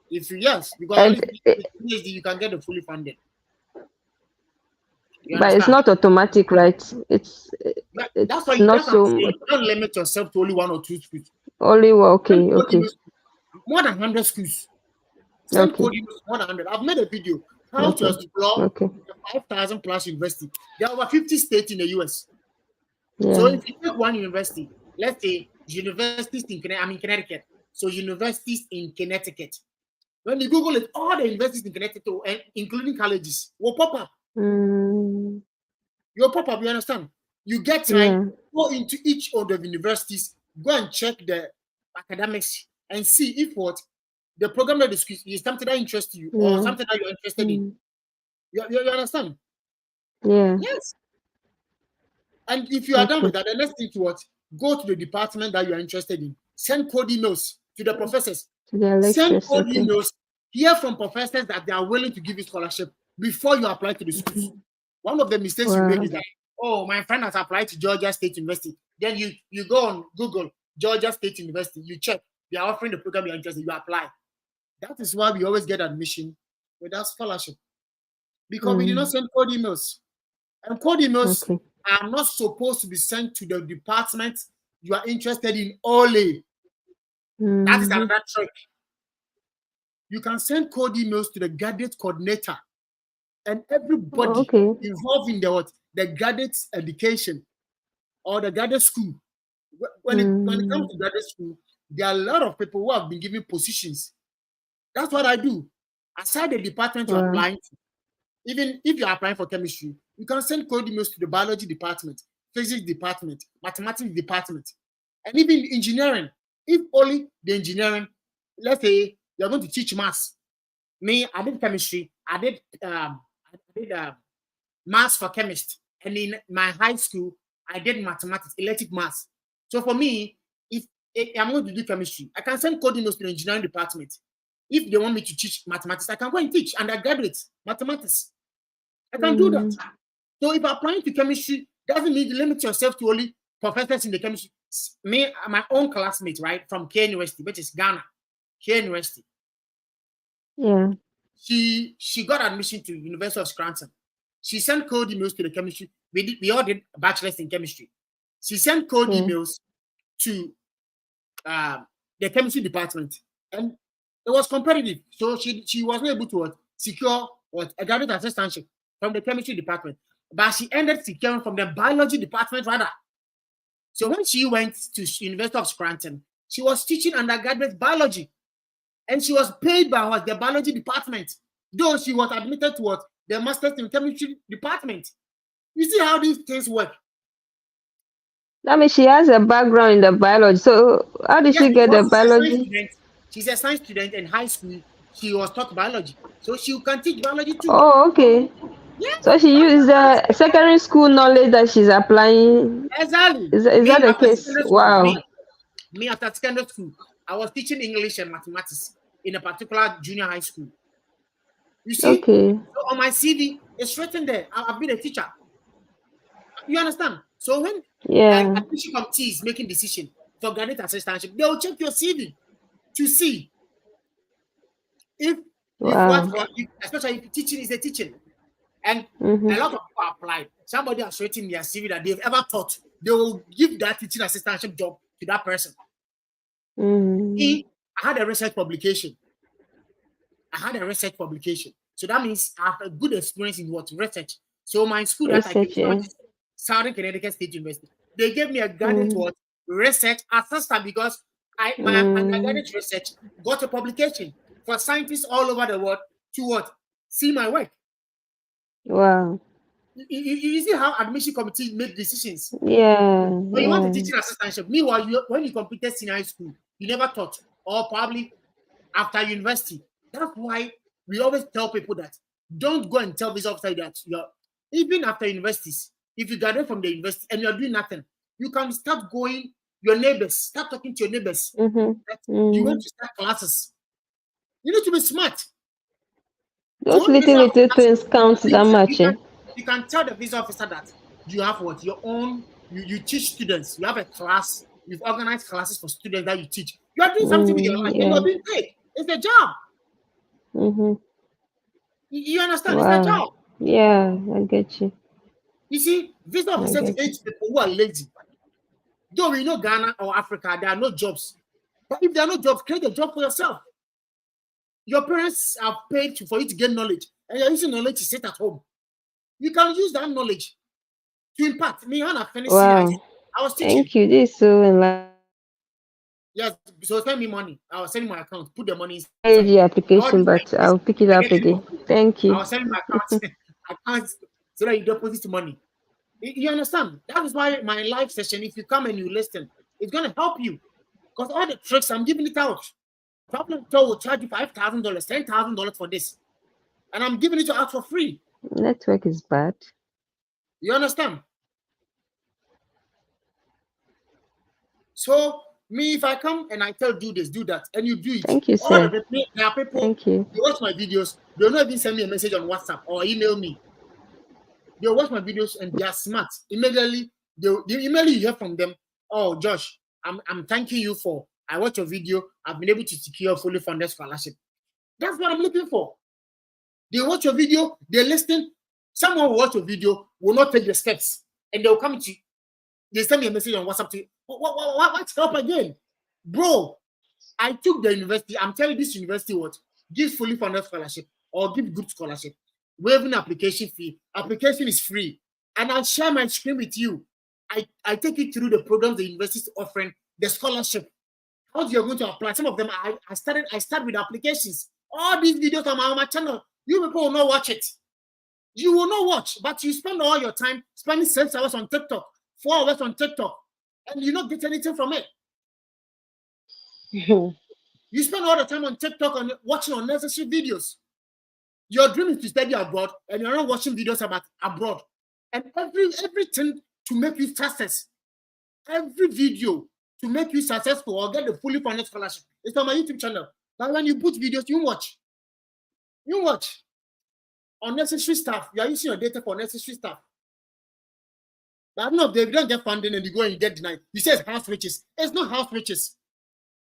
[SPEAKER 1] Because with PhD you can get it fully funded.
[SPEAKER 4] But it's not automatic, right? It's
[SPEAKER 1] that's why
[SPEAKER 4] not so
[SPEAKER 1] much. Don't limit yourself to only 1 or 2 schools.
[SPEAKER 4] Only okay.
[SPEAKER 1] More than 100 schools. More than 100. I've made a video how to explore 5,000 plus university. There are over 50 states in the US.
[SPEAKER 4] Yeah.
[SPEAKER 1] So if you take one university, let's say universities in Connecticut. So universities in Connecticut. When you Google it, all the universities in Connecticut, including colleges, will pop up. You'll pop up, you understand? You get time, go into each of the universities, go and check the academics and see if the program that is something that interests you or something that you're interested in. You understand?
[SPEAKER 4] Yeah.
[SPEAKER 1] Yes. And if you are done with that, the next thing to go to the department that you are interested in. Send code emails to the professors. Send code emails. Hear from professors that they are willing to give you scholarship before you apply to the schools. One of the mistakes you make is that, my friend has applied to Georgia State University. Then you go on Google, Georgia State University, you check. They are offering the program you're interested in, you apply. That is why we always get admission without scholarship. Because we did not send code emails. And code emails are not supposed to be sent to the department you are interested in only. That is another trick. You can send code emails to the graduate coordinator and everybody involved in the graduate education or the graduate school. When it comes to graduate school, there are a lot of people who have been given positions. That's what I do. Aside the department you're applying to, even if you're applying for chemistry, you can send code emails to the biology department, physics department, mathematics department, and even engineering. If only the engineering, let's say you're going to teach maths. Me, I did chemistry. I did maths for chemist. And in my high school, I did mathematics, electric maths. So for me, if I'm going to do chemistry, I can send code emails to the engineering department. If they want me to teach mathematics, I can go and teach undergraduate mathematics. I can do that. So if applying to chemistry, doesn't mean you limit yourself to only professors in the chemistry. Me, my own classmate, right, from K University, which is Ghana, K University.
[SPEAKER 4] Yeah.
[SPEAKER 1] She got admission to University of Scranton. She sent code emails to the chemistry. We all did bachelor's in chemistry. She sent cold
[SPEAKER 4] Mm.
[SPEAKER 1] emails to the chemistry department, and it was competitive. So she wasn't able to secure a graduate assistantship from the chemistry department, but she ended securing from the biology department rather. So when she went to University of Scranton, she was teaching undergraduate biology, and she was paid by the biology department, though she was admitted to the master's in chemistry department. You see how these things work.
[SPEAKER 4] That means she has a background in the biology. So how did
[SPEAKER 1] Yes,
[SPEAKER 4] she get the
[SPEAKER 1] because she's a science
[SPEAKER 4] biology?
[SPEAKER 1] student. She's a science student in high school. She was taught biology, so she can teach biology too.
[SPEAKER 4] Oh, okay.
[SPEAKER 1] Yeah.
[SPEAKER 4] So she used the secondary school knowledge that she's applying.
[SPEAKER 1] Exactly.
[SPEAKER 4] Is that the
[SPEAKER 1] after
[SPEAKER 4] case?
[SPEAKER 1] secondary school,
[SPEAKER 4] Wow.
[SPEAKER 1] me after secondary school, I was teaching English and mathematics in a particular junior high school. You see,
[SPEAKER 4] Okay.
[SPEAKER 1] so on my CV, it's written there. I've been a teacher. You understand? So when
[SPEAKER 4] Yeah.
[SPEAKER 1] admission committee is making decision for graduate assistantship, they will check your CV to see if
[SPEAKER 4] Wow.
[SPEAKER 1] especially if teaching is a teaching. And
[SPEAKER 4] Mm-hmm.
[SPEAKER 1] a lot of people applied. Somebody has written in their CV that they've ever taught. They will give that teaching assistantship job to that person.
[SPEAKER 4] Mm.
[SPEAKER 1] I had a research publication. So that means I have a good experience in research. So my school that I
[SPEAKER 4] Research,
[SPEAKER 1] came
[SPEAKER 4] yeah.
[SPEAKER 1] to, Southern Connecticut State University, they gave me a graduate research assistant because my undergraduate research got a publication for scientists all over the world to see my work.
[SPEAKER 4] Wow.
[SPEAKER 1] You see how admission committee make decisions.
[SPEAKER 4] Yeah.
[SPEAKER 1] When you want a teaching assistantship, meanwhile, when you completed senior high school, you never taught, or probably after university. That's why we always tell people that don't go and tell this officer that even after universities, if you graduate from the university and you're doing nothing, you can start going your neighbors, start talking to your neighbors. You want to start classes. You need to be smart.
[SPEAKER 4] Those little things count that much.
[SPEAKER 1] You can tell the visa officer that you have your own, you teach students, you have a class, you've organized classes for students that you teach. You are doing something with your life, and you're being paid. It's a job. You understand?
[SPEAKER 4] Wow.
[SPEAKER 1] It's a job.
[SPEAKER 4] Yeah, I get you.
[SPEAKER 1] You see, visa officers hate people who are lazy. Though we know Ghana or Africa, there are no jobs. But if there are no jobs, create a job for yourself. Your parents have paid for you to get knowledge, and you're using knowledge to sit at home. You can use that knowledge to impact. Me, when I finished, I was teaching.
[SPEAKER 4] Thank you. This is so enlightening.
[SPEAKER 1] Yes, so send me money. I was sending my account. Put the money inside.
[SPEAKER 4] I read the application, but I'll pick it up again. Thank you.
[SPEAKER 1] I was sending my account so that you deposit money. You understand? That is why my live session, if you come and you listen, it's going to help you. Because all the tricks, I'm giving it out. Problem will charge you $5,000, $10,000 for this. And I'm giving it out for free.
[SPEAKER 4] Network is bad.
[SPEAKER 1] You understand? So, me, if I come and I tell do this, do that, and you do it.
[SPEAKER 4] Thank you, sir.
[SPEAKER 1] There are people,
[SPEAKER 4] thank you.
[SPEAKER 1] They watch my videos, they'll not even send me a message on WhatsApp or email me. They'll watch my videos and they are smart. Immediately, they email you hear from them. Oh, Josh, I'm thanking you for, I watch your video, I've been able to secure fully funded scholarship. That's what I'm looking for. They watch your video, they listen. Someone will watch your video, will not take the steps, and they'll come to you. They send me a message on WhatsApp to you. What's up again? Bro, I took the university. I'm telling this university what? Give fully funded scholarship or give good scholarship. Waiving application fee. Application is free. And I'll share my screen with you. I take you through the programs the university is offering, the scholarship. How you're going to apply. Some of them, I start with applications. All these videos on my channel, you people will not watch it. You will not watch, but you spend all your time spending 6 hours on TikTok, 4 hours on TikTok, and you not get anything from it. You spend all the time on TikTok and watching unnecessary videos. Your dream is to study abroad, and you're not watching videos about abroad. And everything to make you success, every video to make you successful or get the fully funded scholarship. It's on my YouTube channel. But when you put videos, you watch. You watch. Unnecessary stuff. You are using your data for unnecessary stuff. But no, they don't get funding and you go and you get denied. You say it's house riches. It's not house riches.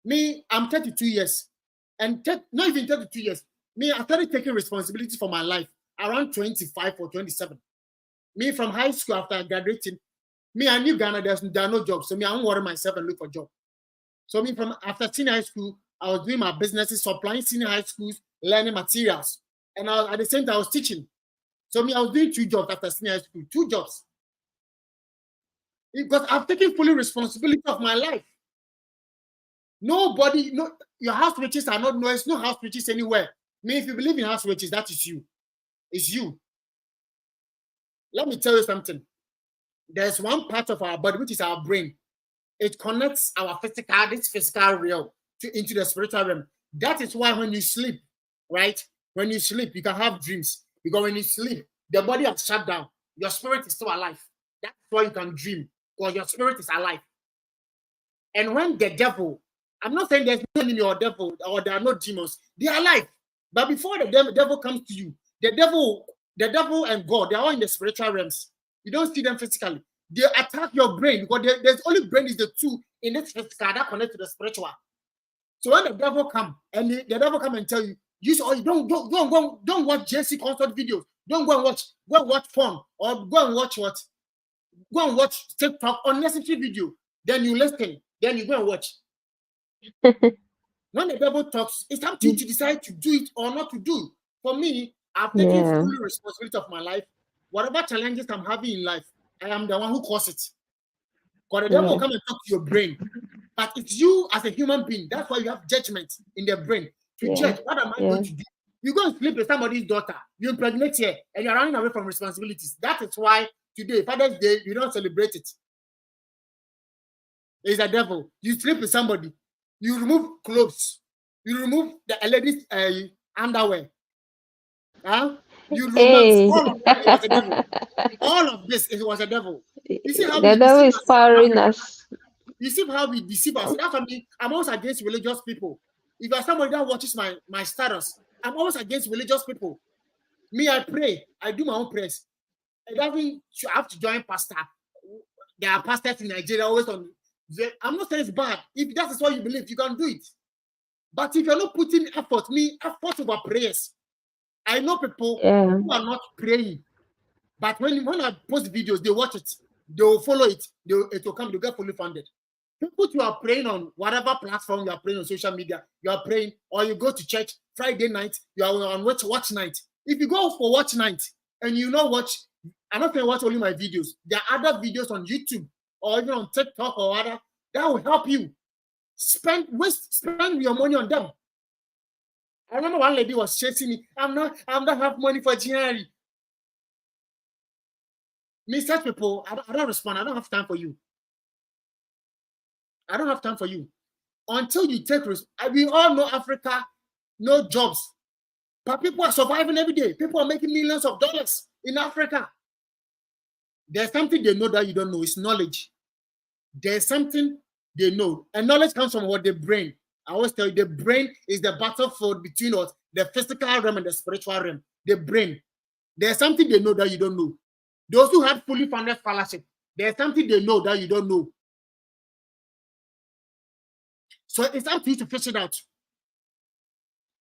[SPEAKER 1] Me, I'm 32 years. And not even 32 years. Me, I started taking responsibility for my life around 25 or 27. Me, from high school after graduating, Me, I knew Ghana, there are no jobs. So me, I don't worry myself and look for a job. So me, from after senior high school, I was doing my businesses, supplying senior high schools, learning materials. And at the same time, I was teaching. So me, I was doing 2 jobs after senior high school, 2 jobs. Because I've taken fully responsibility of my life. Nobody, no, your house riches are not, there's no house riches anywhere. Me, if you believe in house riches, that is you. It's you. Let me tell you something. There's one part of our body, which is our brain. It connects our this physical realm into the spiritual realm. That is why when you sleep, right? When you sleep, you can have dreams. Because when you sleep, the body has shut down. Your spirit is still alive. That's why you can dream. Because your spirit is alive. And when the devil, I'm not saying there's no enemy or devil, or there are no demons. They are alive. But before the devil comes to you, the devil and God, they are all in the spiritual realms. You don't see them physically. They attack your brain because there's only brain is the two in this physical that connect to the spiritual. So when the devil come and the devil come and tell you, don't watch JC concert videos. Don't go and watch porn or go and watch what? Go and watch TikTok unnecessary video. Then you listen. Then you go and watch. When the devil talks, it's up to you to decide to do it or not to do. For me, I've taken full responsibility of my life. Whatever challenges I'm having in life, I am the one who causes it. Because the devil will come and talk to your brain. But it's you as a human being. That's why you have judgment in the brain to judge. What am I going to do? You go and sleep with somebody's daughter. You impregnate her, and you're running away from responsibilities. That is why today, Father's Day, you don't celebrate it. It's a devil. You sleep with somebody. You remove clothes. You remove the lady's underwear. Huh? You remove all of that. It was a devil. All of this, it was a devil. You see how
[SPEAKER 4] the devil is powering us.
[SPEAKER 1] You see how we deceive us. That's what I'm always against religious people. If you're somebody that watches my status, I'm always against religious people. Me, I pray. I do my own prayers. I don't have to join pastor. There are pastors in Nigeria always on. I'm not saying it's bad. If that is what you believe, you can do it. But if you're not putting effort over prayers. I know people who are not praying. But when I post videos, they watch it. They will follow it. It will come. They'll get fully funded. People who are praying on whatever platform you are praying on social media, you are praying, or you go to church Friday night, you are on watch night. If you go for watch night and you not watch, I'm not going to watch only my videos. There are other videos on YouTube or even on TikTok or other that will help you. Spend your money on them. I remember one lady was chasing me. I'm not have money for January. Me, such people, I don't respond. I don't have time for you. I don't have time for you. Until you take risk. We all know Africa, no jobs. But people are surviving every day. People are making millions of dollars in Africa. There's something they know that you don't know. It's knowledge. There's something they know. And knowledge comes from what? The brain. I always tell you, the brain is the battlefield between us, the physical realm and the spiritual realm. The brain. There's something they know that you don't know. Those who have fully funded scholarship, there's something they know that you don't know. So it's up to you to fish it out.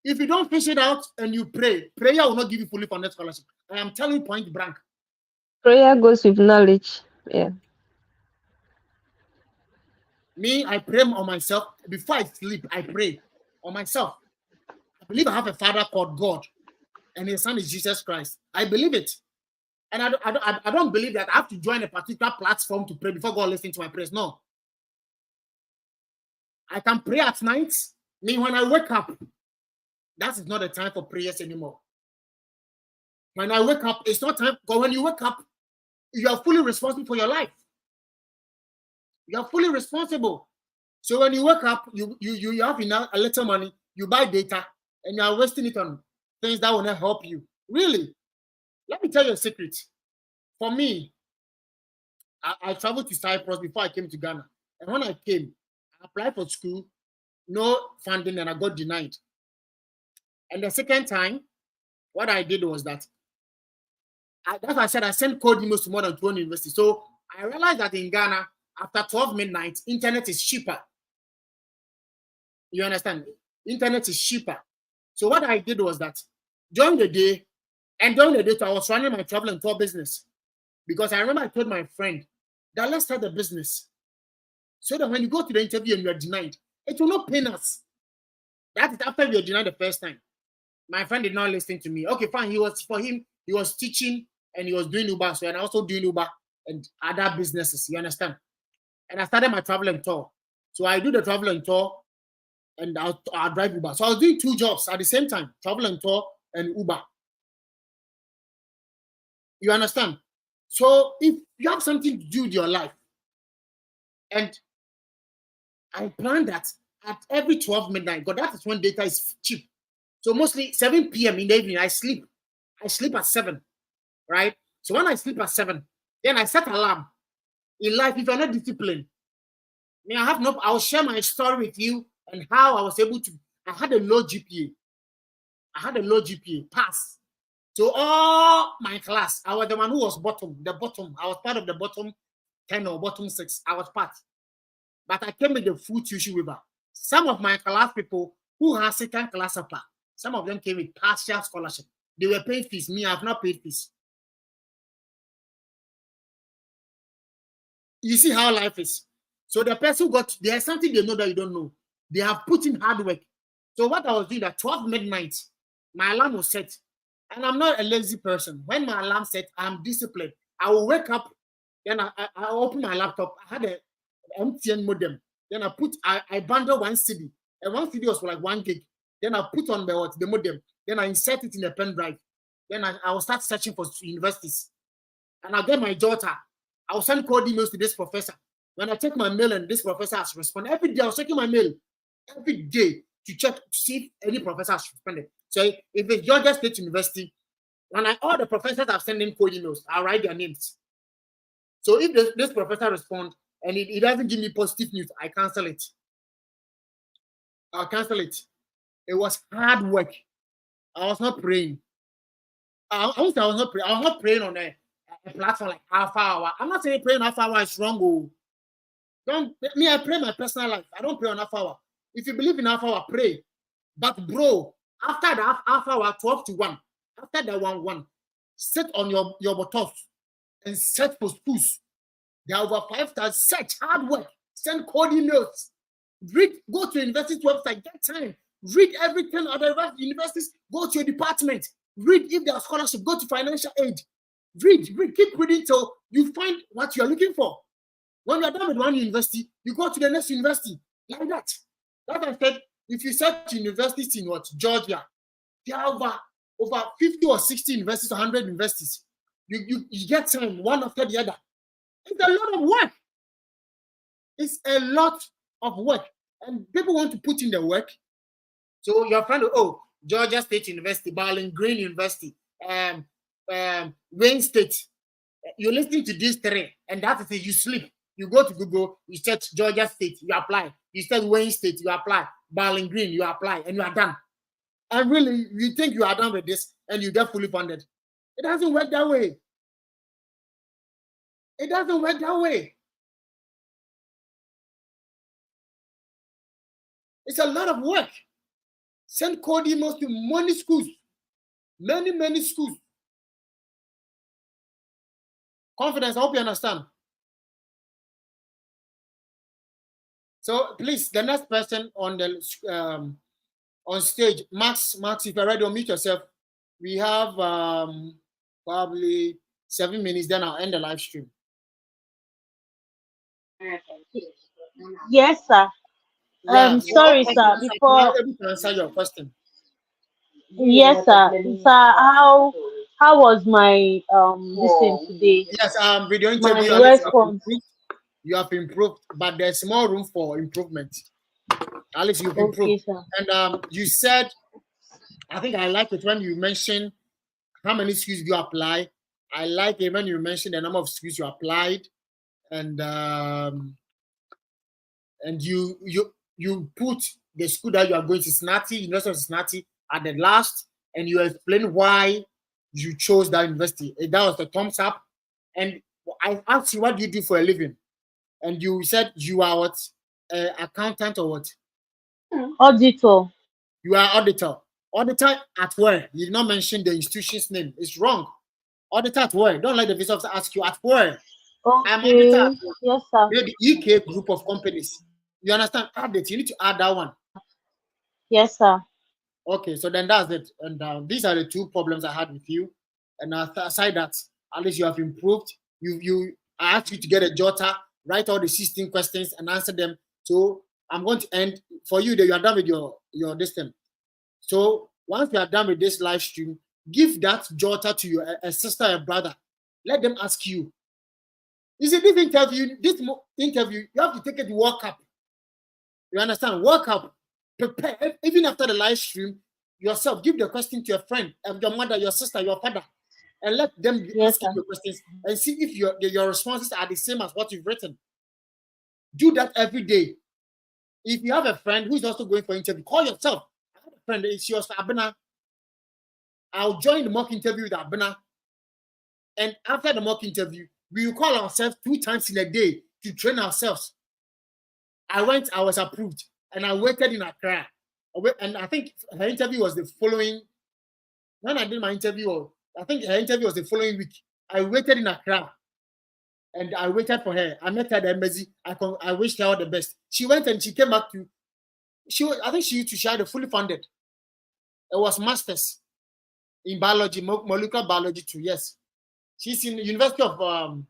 [SPEAKER 1] If you don't fish it out and you pray, prayer will not give you fully funded scholarship. I am telling you point blank.
[SPEAKER 4] Prayer goes with knowledge. Yeah.
[SPEAKER 1] Me, I pray on myself. Before I sleep, I pray on myself. I believe I have a father called God, and his son is Jesus Christ. I believe it. And I don't believe that I have to join a particular platform to pray before God listens to my prayers. No. I can pray at night. Me, when I wake up, that is not the time for prayers anymore. When I wake up, it's not time. Because when you wake up, you are fully responsible for your life. You are fully responsible. So when you wake up, you have enough a little money, you buy data, and you are wasting it on things that will not help you. Really. Let me tell you a secret. For me, I traveled to Cyprus before I came to Ghana. And when I came, I applied for school, no funding, and I got denied. And the second time, what I did was that, that's why I said I sent code emails to more than 20 universities. So I realized that in Ghana, after 12 midnight, internet is cheaper. You understand? Internet is cheaper. So what I did was that during the day, I was running my travel and tour business. Because I remember I told my friend that let's start a business. So that when you go to the interview and you are denied, it will not pain us. That is after you are denied the first time. My friend did not listen to me. Okay, fine. He was teaching and he was doing Uber. So, and also doing Uber and other businesses. You understand? And I started my traveling tour. So I do the traveling tour and I'll drive Uber. So I was doing 2 jobs at the same time, traveling tour and Uber. You understand? So if you have something to do with your life, and I plan that at every 12 midnight, because that is when data is cheap. So mostly 7 p.m. in the evening, I sleep. I sleep at 7, right? So when I sleep at 7, then I set alarm. In life, if you're not disciplined, I'll share my story with you and how I was able to. I had a low GPA. Pass. So all my class, I was the one who was bottom. I was part of the bottom 10 or bottom 6. I was part. But I came with the full tuition waiver. Some of my class people who had second class upper, some of them came with partial scholarship. They were paying fees. Me, I have not paid fees. You see how life is. So the person there's something they know that you don't know. They have put in hard work. So what I was doing at 12 midnight, my alarm was set. And I'm not a lazy person. When my alarm set, I'm disciplined. I will wake up, then I open my laptop. I had a MTN modem. Then I bundle 1 CD. And 1 CD was for like 1 gig. Then I put on the modem. Then I insert it in a pen drive. Then I will start searching for universities. And I'll get my daughter. I'll send cold emails to this professor. When I check my mail and this professor has responded, every day I was checking my mail. Every day to check to see if any professor has responded. So if it's Georgia State University, all the professors have sent in cold emails, I'll write their names. So if this professor responds and it doesn't give me positive news, I cancel it. I'll cancel it. It was hard work. I was not praying. I was not praying on a platform like Alpha Hour. I'm not saying praying on Alpha Hour is wrong. I pray my personal life. I don't pray on Alpha Hour. If you believe in Alpha Hour, pray. But bro, after the Alpha Hour 12 to 1, after that 1, sit on your buttocks and search for schools. There are over 5,000. Search, hard work, send cold emails, read, go to university website, get time, read everything other universities, go to your department, read if there are scholarship, go to financial aid, read, keep reading till you find what you are looking for. When you are done with one university, you go to the next university, like that. Like I said, if you search universities in Georgia, there are over 50 or 60 universities, 100 universities. You get time one after the other. It's a lot of work. It's a lot of work. And people want to put in the work. So your friend, Georgia State University, Bowling Green University, Wayne State. You're listening to these 3, and that is it. You sleep. You go to Google, you search Georgia State, you apply. You search Wayne State, you apply. Bowling Green, you apply, and you are done. And really, you think you are done with this, and you get fully funded. It doesn't work that way. It doesn't work that way. It's a lot of work. Send cold emails to many schools. Many schools. Confidence, I hope you understand. So please, the next person on the on stage, Max, if you're ready, unmute yourself. We have probably 7 minutes, then I'll end the live stream.
[SPEAKER 2] Yes, sir. Sorry, sir. Before
[SPEAKER 1] I'm able to answer your question.
[SPEAKER 2] yes, sir. Sir, how was my listen today?
[SPEAKER 1] Yes, video
[SPEAKER 2] My
[SPEAKER 1] interview.
[SPEAKER 2] response.
[SPEAKER 1] You have improved, but there's more room for improvement. At least you've improved.
[SPEAKER 2] Okay, sir.
[SPEAKER 1] And you said, I think I like it when you mention how many skills you apply. I like it when you mention the number of skills you applied, and you put the school that you are going to, Cincinnati, University of Cincinnati, at the last, and you explain why you chose that university. That was the thumbs up. And I asked you, what do you do for a living? And you said you are what? Accountant or what?
[SPEAKER 2] Auditor.
[SPEAKER 1] You are auditor. Auditor at where? You did not mention the institution's name. It's wrong. Auditor at where? Don't let the visitors ask you at where. I monitor
[SPEAKER 2] Okay. Yes, sir.
[SPEAKER 1] the EK group of companies. You understand? Add it. You need to add that one.
[SPEAKER 2] Yes, sir.
[SPEAKER 1] Okay, so then that's it. And these are the two problems I had with you. And aside that, at least you have improved. I asked you to get a jotter, write all the 16 questions and answer them. So I'm going to end for you that you are done with your this thing. So once you are done with this live stream, give that jotter to your a sister or brother. Let them ask you. You see, this interview, you have to take it to work up. You understand? Work up. Prepare. Even after the live stream, yourself, give the question to your friend, your mother, your sister, your father, and let them
[SPEAKER 2] Yes,
[SPEAKER 1] ask you
[SPEAKER 2] sir.
[SPEAKER 1] the questions and see if your responses are the same as what you've written. Do that every day. If you have a friend who's also going for interview, call yourself. I have a friend, it's yours, Abena. I'll join the mock interview with Abena. And after the mock interview, we will call ourselves 2 times in a day to train ourselves. I was approved, and I waited in Accra. And I think her interview was the following. When I did my interview, I think her interview was the following week. I waited in Accra, and I waited for her. I met her at the embassy. I wished her all the best. She went and she came back to. I think she used to share the fully funded. It was masters in biology, molecular biology too. Yes, she's in the University of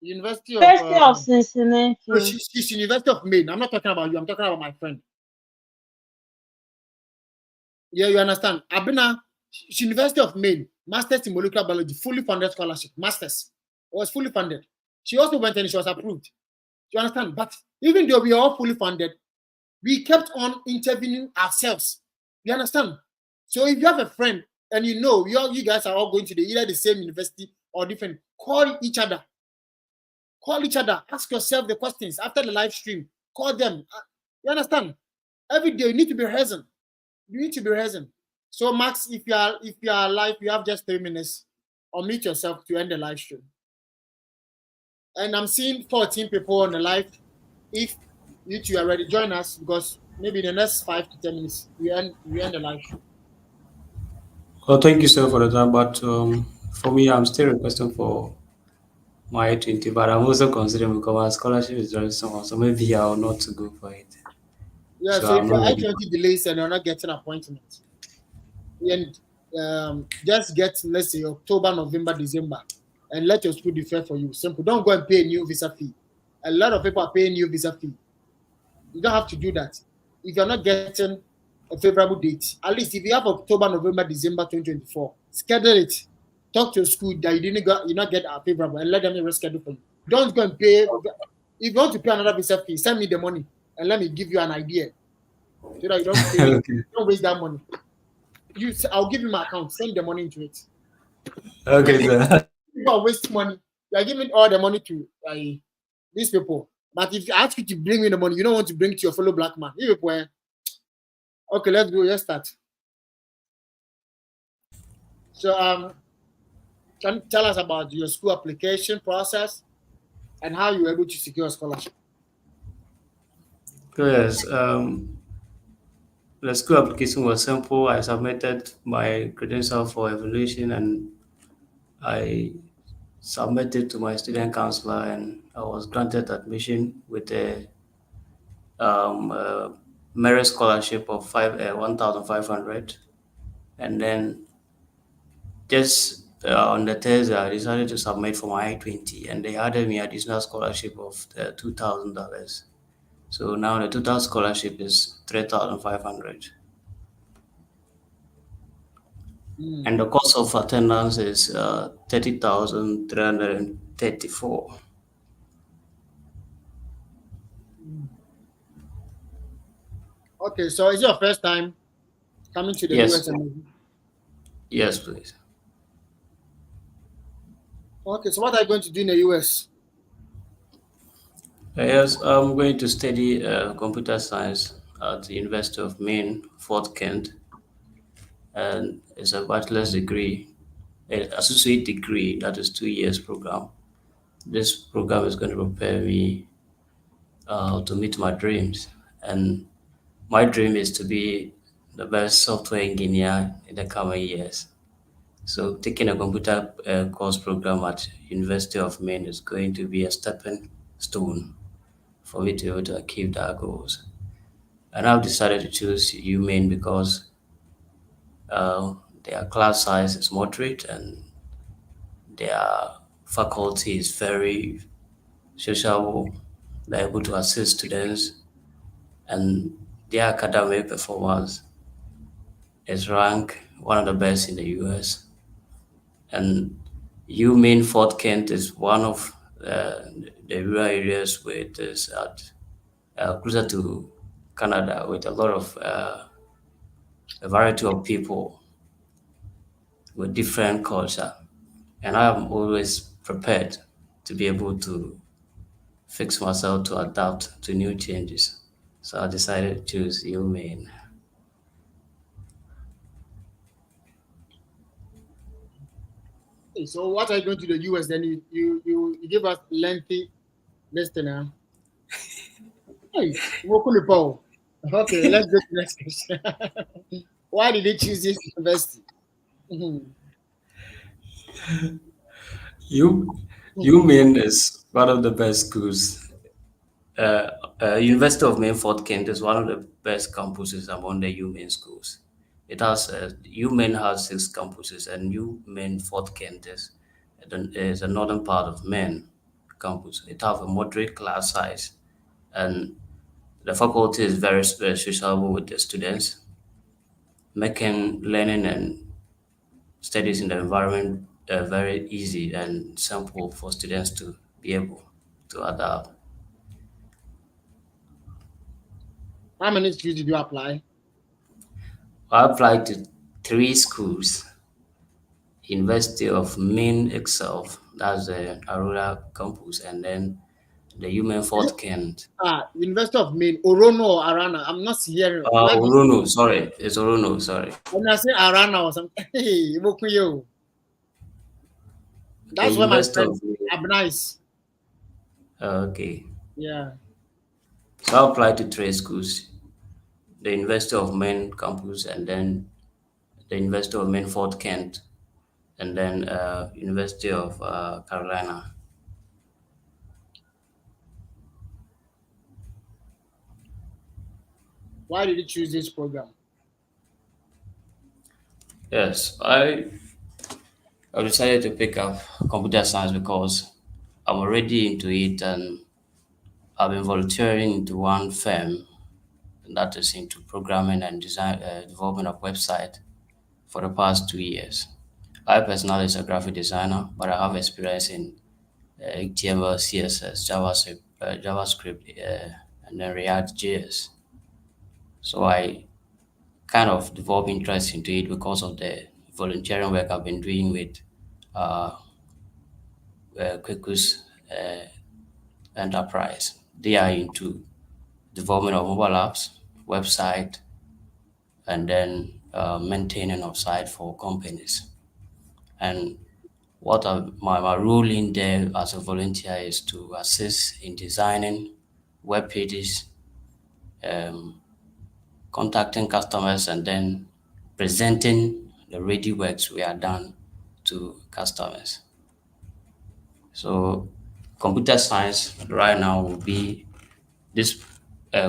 [SPEAKER 2] University of Cincinnati.
[SPEAKER 1] No, she's University of Maine. I'm not talking about you. I'm talking about my friend. Yeah, you understand. Abena, she's University of Maine, Masters in Molecular Biology, fully funded scholarship. Masters. It was fully funded. She also went and she was approved. You understand? But even though we are all fully funded, we kept on interviewing ourselves. You understand? So if you have a friend and you guys are all going to either the same university or different, call each other. Call each other. Ask yourself the questions after the live stream. Call them. You understand? Every day you need to be rehearsing. You need to be rehearsing. So Max, if you are live, you have just 3 minutes. Unmute yourself to end the live stream. And I'm seeing 14 people on the live. If you two are ready, join us because maybe in the next 5 to 10 minutes we end the live stream.
[SPEAKER 3] Well, thank you, sir, for the time. But for me, I'm still requesting for my 20, but I'm also considering because my scholarship is very small, so maybe I'll not to go for it.
[SPEAKER 1] Yeah,
[SPEAKER 3] So
[SPEAKER 1] so
[SPEAKER 3] I'm
[SPEAKER 1] if
[SPEAKER 3] not
[SPEAKER 1] your
[SPEAKER 3] ready.
[SPEAKER 1] I-20 delays and you're not getting appointment, and just get, let's say, October, November, December, and let your school defer for you. Simple. Don't go and pay a new visa fee. A lot of people are paying new visa fee. You don't have to do that. If you're not getting a favorable date, at least if you have October, November, December 2024, schedule it. Talk to your school that you not get a favorable and let them reschedule for you. Don't go and pay. If you want to pay another visa fee, send me the money and let me give you an idea so that you don't pay.
[SPEAKER 3] Okay.
[SPEAKER 1] Don't waste that money. I'll give you my account. Send the money into it.
[SPEAKER 3] Okay, sir.
[SPEAKER 1] People are wasting money. You are giving all the money to these people. But if I ask you to bring me the money, you don't want to bring it to your fellow black man. You people, okay, let's go. Let's start. So can you tell us about your school application process and how you were able to secure a scholarship?
[SPEAKER 3] Yes. The school application was simple. I submitted my credential for evaluation and I submitted to my student counselor and I was granted admission with a merit scholarship of 1,500. And then just on the Thursday, I decided to submit for my I-20 and they added me additional scholarship of $2,000. So now the total scholarship is 3,500. And the cost of attendance is 30,334.
[SPEAKER 1] Okay, so is it your first time coming to the
[SPEAKER 3] Yes,
[SPEAKER 1] US?
[SPEAKER 3] yes, please.
[SPEAKER 1] Okay, so what are you going to do in the US?
[SPEAKER 3] Yes, I'm going to study computer science at the University of Maine, Fort Kent, and it's a bachelor's degree, an associate degree that is 2 years program. This program is going to prepare me to meet my dreams, and my dream is to be the best software engineer in the coming years. So taking a computer course program at University of Maine is going to be a stepping stone for me to be able to achieve that goals. And I've decided to choose UMaine because uh, their class size is moderate and their faculty is very sociable. They're able to assist students, and their academic performance is ranked one of the best in the US. And UMaine Fort Kent is one of the rural areas where it is at closer to Canada with a lot of a variety of people with different culture. And I'm always prepared to be able to fix myself to adapt to new changes. So I decided to choose UMaine.
[SPEAKER 1] Hey, so what are you going to the US? Then you give us lengthy listener. Hey, Paul. Okay, let's go to the next question. Why did they choose this university? Mhm.
[SPEAKER 3] U UMaine is one of the best schools. Uh, University of Maine Fort Kent is one of the best campuses among the UMaine schools. It has UMaine has 6 campuses, and UMaine Fort Kent is the northern part of Maine campus. It has a moderate class size, and the faculty is very sociable with the students, making learning and studies in the environment very easy and simple for students to be able to adapt.
[SPEAKER 1] How many schools did you apply?
[SPEAKER 3] I applied to 3 schools. University of Maine itself, that's the Aurora campus, and then the UMaine Fort Kent.
[SPEAKER 1] University of Maine, Orono or Arana. I'm not hearing. Where do you,
[SPEAKER 3] Orono, sorry, it's Orono, sorry.
[SPEAKER 1] when I say Arana or something, hey, Ibokuyo.
[SPEAKER 3] The
[SPEAKER 1] That's where my
[SPEAKER 3] University
[SPEAKER 1] friend
[SPEAKER 3] of Maine.
[SPEAKER 1] Abnice.
[SPEAKER 3] Okay.
[SPEAKER 1] Yeah.
[SPEAKER 3] So I applied to 3 schools, the University of Maine campus, and then the University of Maine Fort Kent, and then University of Carolina.
[SPEAKER 1] Why did you choose this program?
[SPEAKER 3] Yes, I decided to pick up computer science because I'm already into it, and I've been volunteering into one firm that is into programming and design development of website for the past 2 years. I personally is a graphic designer, but I have experience in HTML, CSS, JavaScript, and then React JS. So I kind of developed interest into it because of the volunteering work I've been doing with uh, Quickus Enterprise. They are into development of mobile apps, website, and then maintaining of site for companies. And my role in there as a volunteer is to assist in designing web pages, um, contacting customers, and then presenting the ready works we are done to customers. So computer science right now will be this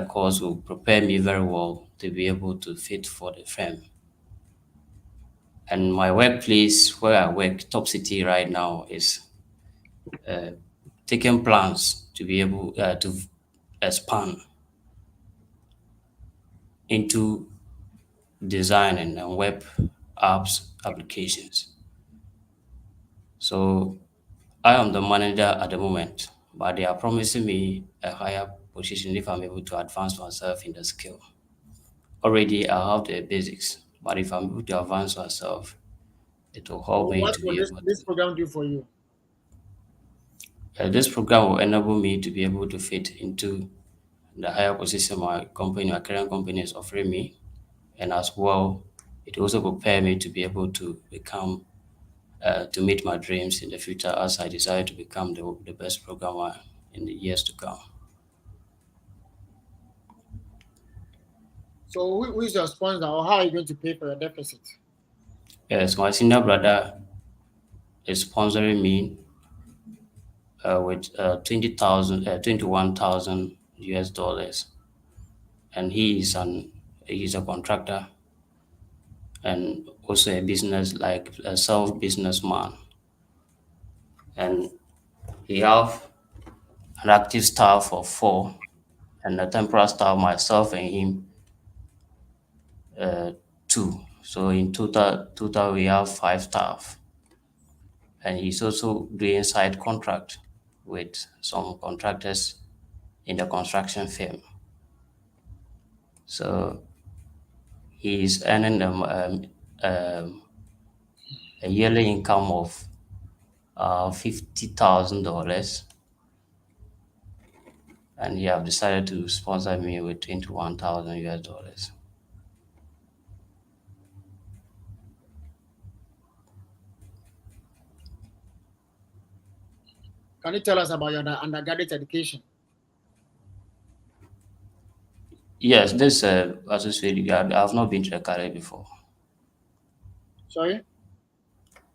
[SPEAKER 3] course will prepare me very well to be able to fit for the firm. And my workplace where I work, Top City right now, is taking plans to be able to expand into designing and web apps applications. So I am the manager at the moment, but they are promising me a higher position if I'm able to advance myself in the skill. Already I have the basics, but if I'm able to advance myself, it will
[SPEAKER 1] So
[SPEAKER 3] help me
[SPEAKER 1] what
[SPEAKER 3] to
[SPEAKER 1] will
[SPEAKER 3] be able
[SPEAKER 1] this
[SPEAKER 3] to.
[SPEAKER 1] program do for you?
[SPEAKER 3] This program will enable me to be able to fit into the higher position my current company is offering me, and as well, it also prepare me to be able to become to meet my dreams in the future as I desire to become the best programmer in the years to come.
[SPEAKER 1] So who is your sponsor or how are you going to pay for your deficit?
[SPEAKER 3] Yes, my senior brother is sponsoring me with 21,000 US dollars, and he's a contractor and also a business, like a self businessman, and he have an active staff of 4 and a temporary staff, myself and him, 2. So in total we have 5 staff, and he's also doing side contract with some contractors in the construction firm. So he's earning a yearly income of $50,000, and he have decided to sponsor me with 21,000 US dollars.
[SPEAKER 1] Can you tell us about your undergraduate education?
[SPEAKER 3] Yes, this associate degree, I've not been to the college before.
[SPEAKER 1] Sorry?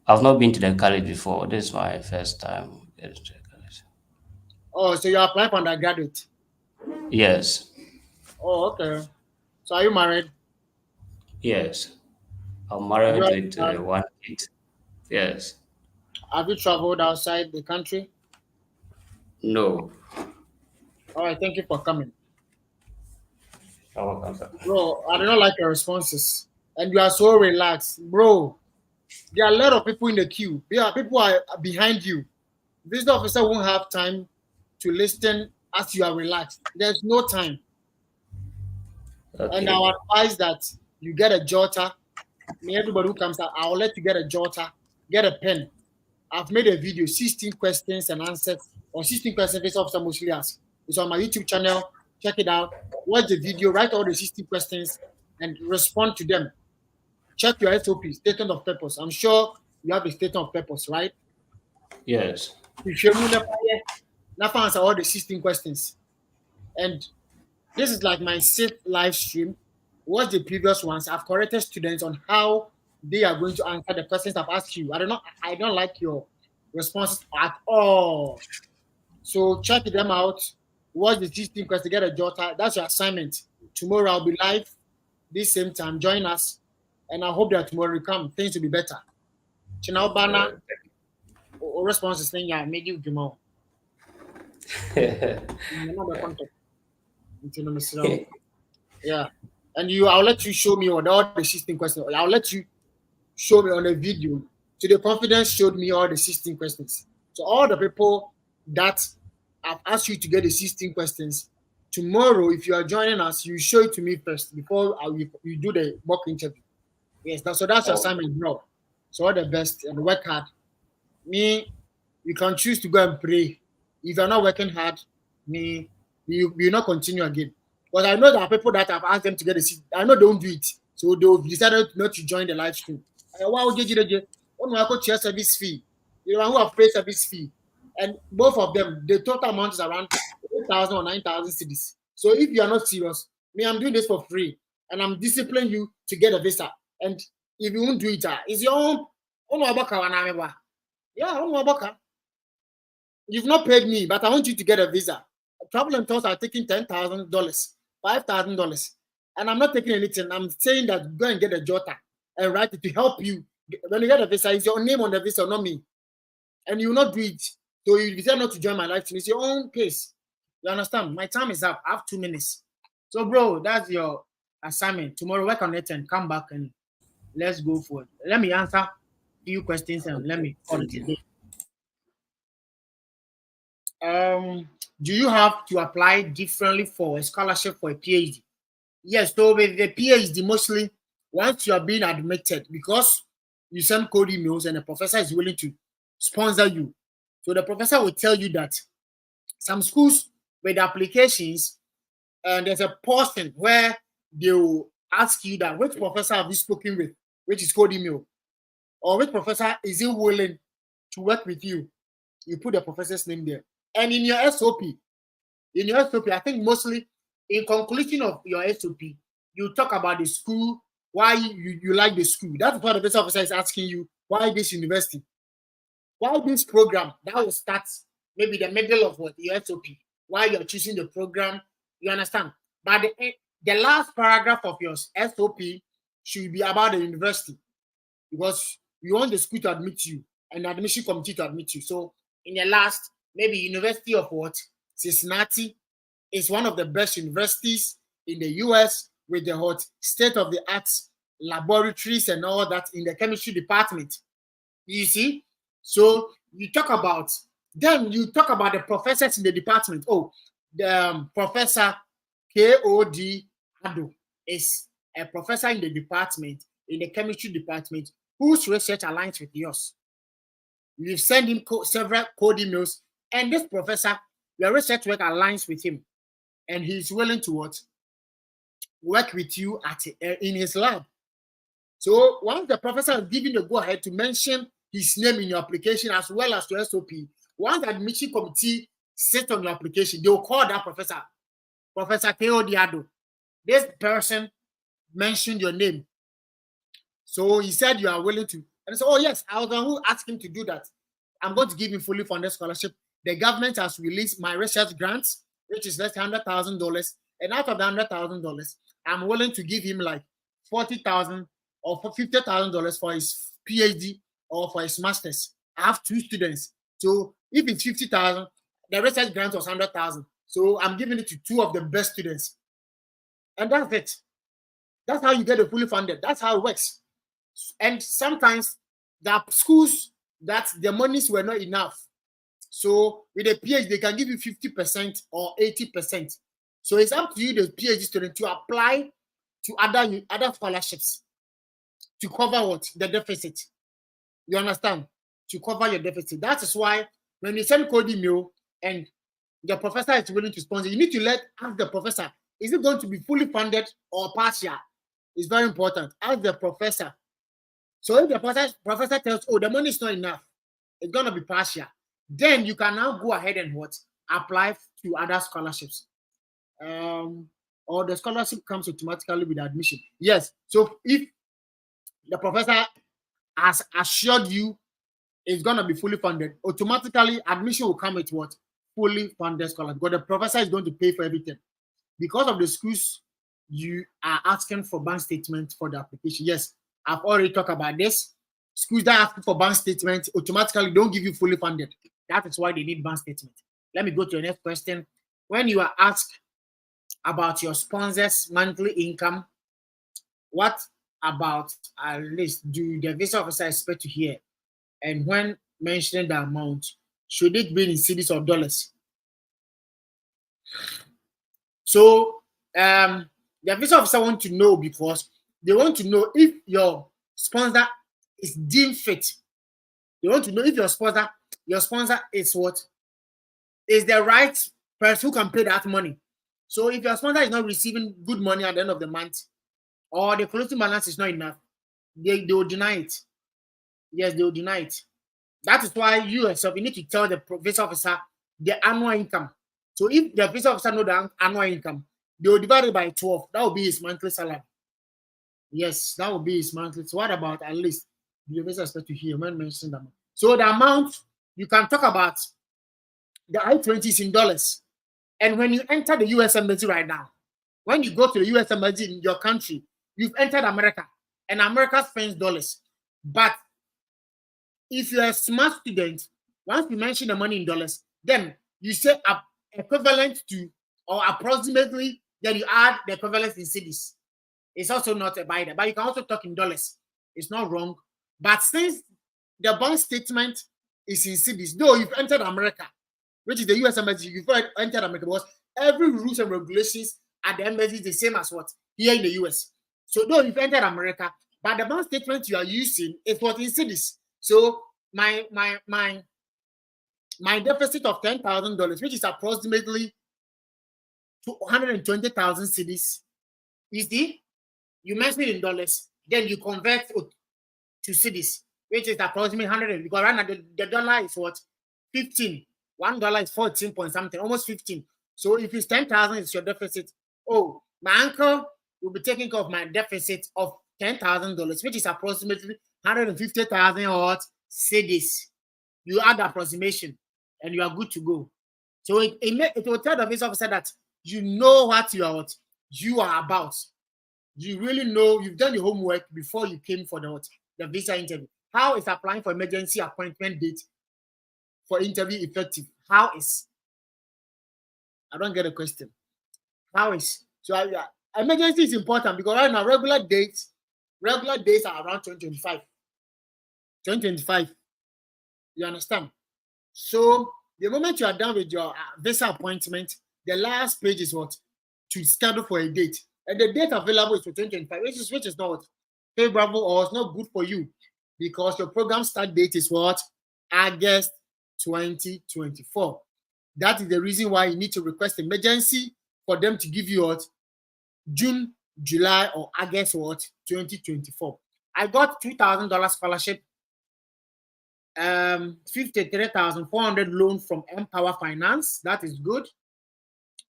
[SPEAKER 3] I've not been to the college before. This is my first time getting to the college.
[SPEAKER 1] Oh, so you apply for undergraduate?
[SPEAKER 3] Yes.
[SPEAKER 1] Oh, okay. So are you married?
[SPEAKER 3] Yes. I'm married
[SPEAKER 1] You
[SPEAKER 3] with
[SPEAKER 1] are-
[SPEAKER 3] one kid. Yes.
[SPEAKER 1] Have you traveled outside the country?
[SPEAKER 3] No.
[SPEAKER 1] All right, thank you for coming.
[SPEAKER 3] You're welcome, sir.
[SPEAKER 1] Bro, I do not like your responses. And you are so relaxed. Bro, there are a lot of people in the queue. People are behind you. This officer won't have time to listen as you are relaxed. There's no time.
[SPEAKER 3] Okay.
[SPEAKER 1] And I'll advise that you get a jotter. Everybody who comes out, I'll let you get a jotter, get a pen. I've made a video, 16 questions and answers, or 16 questions this officer mostly asks. It's on my YouTube channel. Check it out. Watch the video, write all the 16 questions, and respond to them. Check your SOP, statement of purpose. I'm sure you have a statement of purpose, right?
[SPEAKER 3] Yes.
[SPEAKER 1] If you never answer all the 16 questions. And this is like my 6th live stream. Watch the previous ones. I've corrected students on how they are going to answer the questions I've asked you. I don't like your responses at all. So check them out. Watch the 16 questions, get a jotter. That's your assignment. Tomorrow I'll be live this same time. Join us. And I hope that tomorrow will come. Things will be better. Chinao Bana response is saying, yeah, made you tomorrow. Yeah. And I'll let you show me all the 16 questions. I'll let you show me on a video. So the confidence showed me all the 16 questions. So all the people that I've asked you to get the 16 questions, tomorrow, if you are joining us, you show it to me first before you do the mock interview. Yes, that's your assignment, bro. So all the best and work hard. You can choose to go and pray. If you're not working hard, you not continue again. But I know there are people that have asked them to get a seat. I know they don't do it. So they've decided not to join the live stream. Why would you go to service fee? You know who have paid service fee. And both of them, the total amount is around 8,000 or 9,000 cedis. So if you are not serious, I'm doing this for free. And I'm disciplining you to get a visa. And if you won't do it, it's your own. Yeah, you've not paid me, but I want you to get a visa. Travel and tours are taking $10,000, $5,000, and I'm not taking anything. I'm saying that go and get a jotter and write it to help you. When you get a visa, it's your name on the visa, not me. And you will not do it. So you decide not to join my live stream. It's your own case. You understand? My time is up. I have 2 minutes. So, bro, that's your assignment. Tomorrow, work on it and come back and let's go for it. Let me answer a few questions and let me call it a day. Do you have to apply differently for a scholarship for a PhD? Yes, so with the PhD, mostly once you are being admitted, because you send code emails and the professor is willing to sponsor you. So the professor will tell you that some schools with applications, and there's a portion where they will ask you that which professor have you spoken with, which is code email, or which professor is he willing to work with you. You put the professor's name there. And in your SOP, I think mostly in conclusion of your SOP, you talk about the school why you like the school. That's what the visa officer is asking you. Why this university? Why this program? That will start maybe the middle of what your SOP. Why you're choosing the program, you understand? But the last paragraph of your SOP should be about the university, because you want the school to admit you and the admission committee to admit you. So in the last, maybe University of what? Cincinnati is one of the best universities in the US with the hot state-of-the-art laboratories and all that in the chemistry department. You see? So you talk about, then you talk about the professors in the department. Oh, the Professor K.O.D. Ado is a professor in the department, in the chemistry department, whose research aligns with yours. You've sent him several code emails, and this professor, your research work aligns with him, and he's willing to what? Work with you in his lab. So once the professor has given the go-ahead to mention his name in your application as well as your SOP, once the admission committee sits on your application, they'll call that professor, Professor K.O.D. Ado. This person mentioned your name. So he said you are willing to. And I said, oh yes, I was the one who asked him to do that. I'm going to give him fully funded scholarship. The government has released my research grants, which is less than $100,000. And out of the $100,000, I'm willing to give him like $40,000 or $50,000 for his PhD or for his master's. I have 2 students. So if it's $50,000, the research grant was $100,000. So I'm giving it to 2 of the best students. And that's it. That's how you get it fully funded. That's how it works. And sometimes there are schools that the monies were not enough. So with a PhD, they can give you 50% or 80%. So it's up to you, the PhD student, to apply to other scholarships to cover what? The deficit. You understand? To cover your deficit. That is why when you send code email and the professor is willing to sponsor, you need to ask the professor, is it going to be fully funded or partial? It's very important. Ask the professor. So if the professor tells, oh, the money is not enough, it's going to be partial, then you can now go ahead and what? Apply to other scholarships. Or the scholarship comes automatically with admission. Yes. So if the professor has assured you it's going to be fully funded, automatically admission will come with what? Fully funded scholarship. Because the professor is going to pay for everything. Because of the schools, you are asking for bank statement for the application. Yes, I've already talked about this. Schools that ask for bank statement automatically don't give you fully funded. That is why they need bank statement. Let me go to the next question. When you are asked about your sponsor's monthly income, what about at least do the visa officer expect to hear? And when mentioning the amount, should it be in cedis or dollars? So the visa officer want to know because they want to know if your sponsor is deemed fit. They want to know if your sponsor is what? Is the right person who can pay that money. So if your sponsor is not receiving good money at the end of the month, or the closing balance is not enough, they will deny it. Yes, they will deny it. That is why you yourself, you need to tell the visa officer the annual income. So if the visa officer knows the annual income, they will divide it by 12. That will be his monthly salary. Yes, that will be his monthly. So what about at least the visa expect to hear when mentioning the amount? So the amount, you can talk about the I-20s in dollars. And when you enter the US Embassy right now, when you go to the US Embassy in your country, you've entered America, and America spends dollars. But if you're a smart student, once you mention the money in dollars, then you say equivalent to or approximately, then you add the equivalent in cedis. It's also not a binder, but you can also talk in dollars. It's not wrong. But since the bank statement is in cedis, though you've entered America, which is the US Embassy, you've entered America, because every rules and regulations at the embassy is the same as what? Here in the US. So though you've entered America, but the bank statement you are using is what in cedis. So my deficit of $10,000, which is approximately 120,000 cedis, is you mention it in dollars, then you convert to cedis, which is approximately 100. Because right now the dollar is what? 15. $1 is 14 point something, almost 15. So if it's 10,000, it's your deficit. Oh, my uncle will be taking care of my deficit of $10,000, which is approximately 150,000 odd cedis. You add the approximation, and you are good to go. So it will tell the visa officer that you know what you are about. You really know, you've done your homework before you came for the visa interview. How is applying for emergency appointment date for interview effective? How is? I don't get a question. How is? So emergency is important because right now regular dates are around 2025. 2025. You understand? So the moment you are done with your visa appointment, the last page is what? To schedule for a date. And the date available is for 2025, which is not favorable or it's not good for you because your program start date is what? August 2024. That is the reason why you need to request emergency for them to give you what? June, July, or August what? 2024. I got $2,000 scholarship, 53,400 loan from Empower Finance. That is good.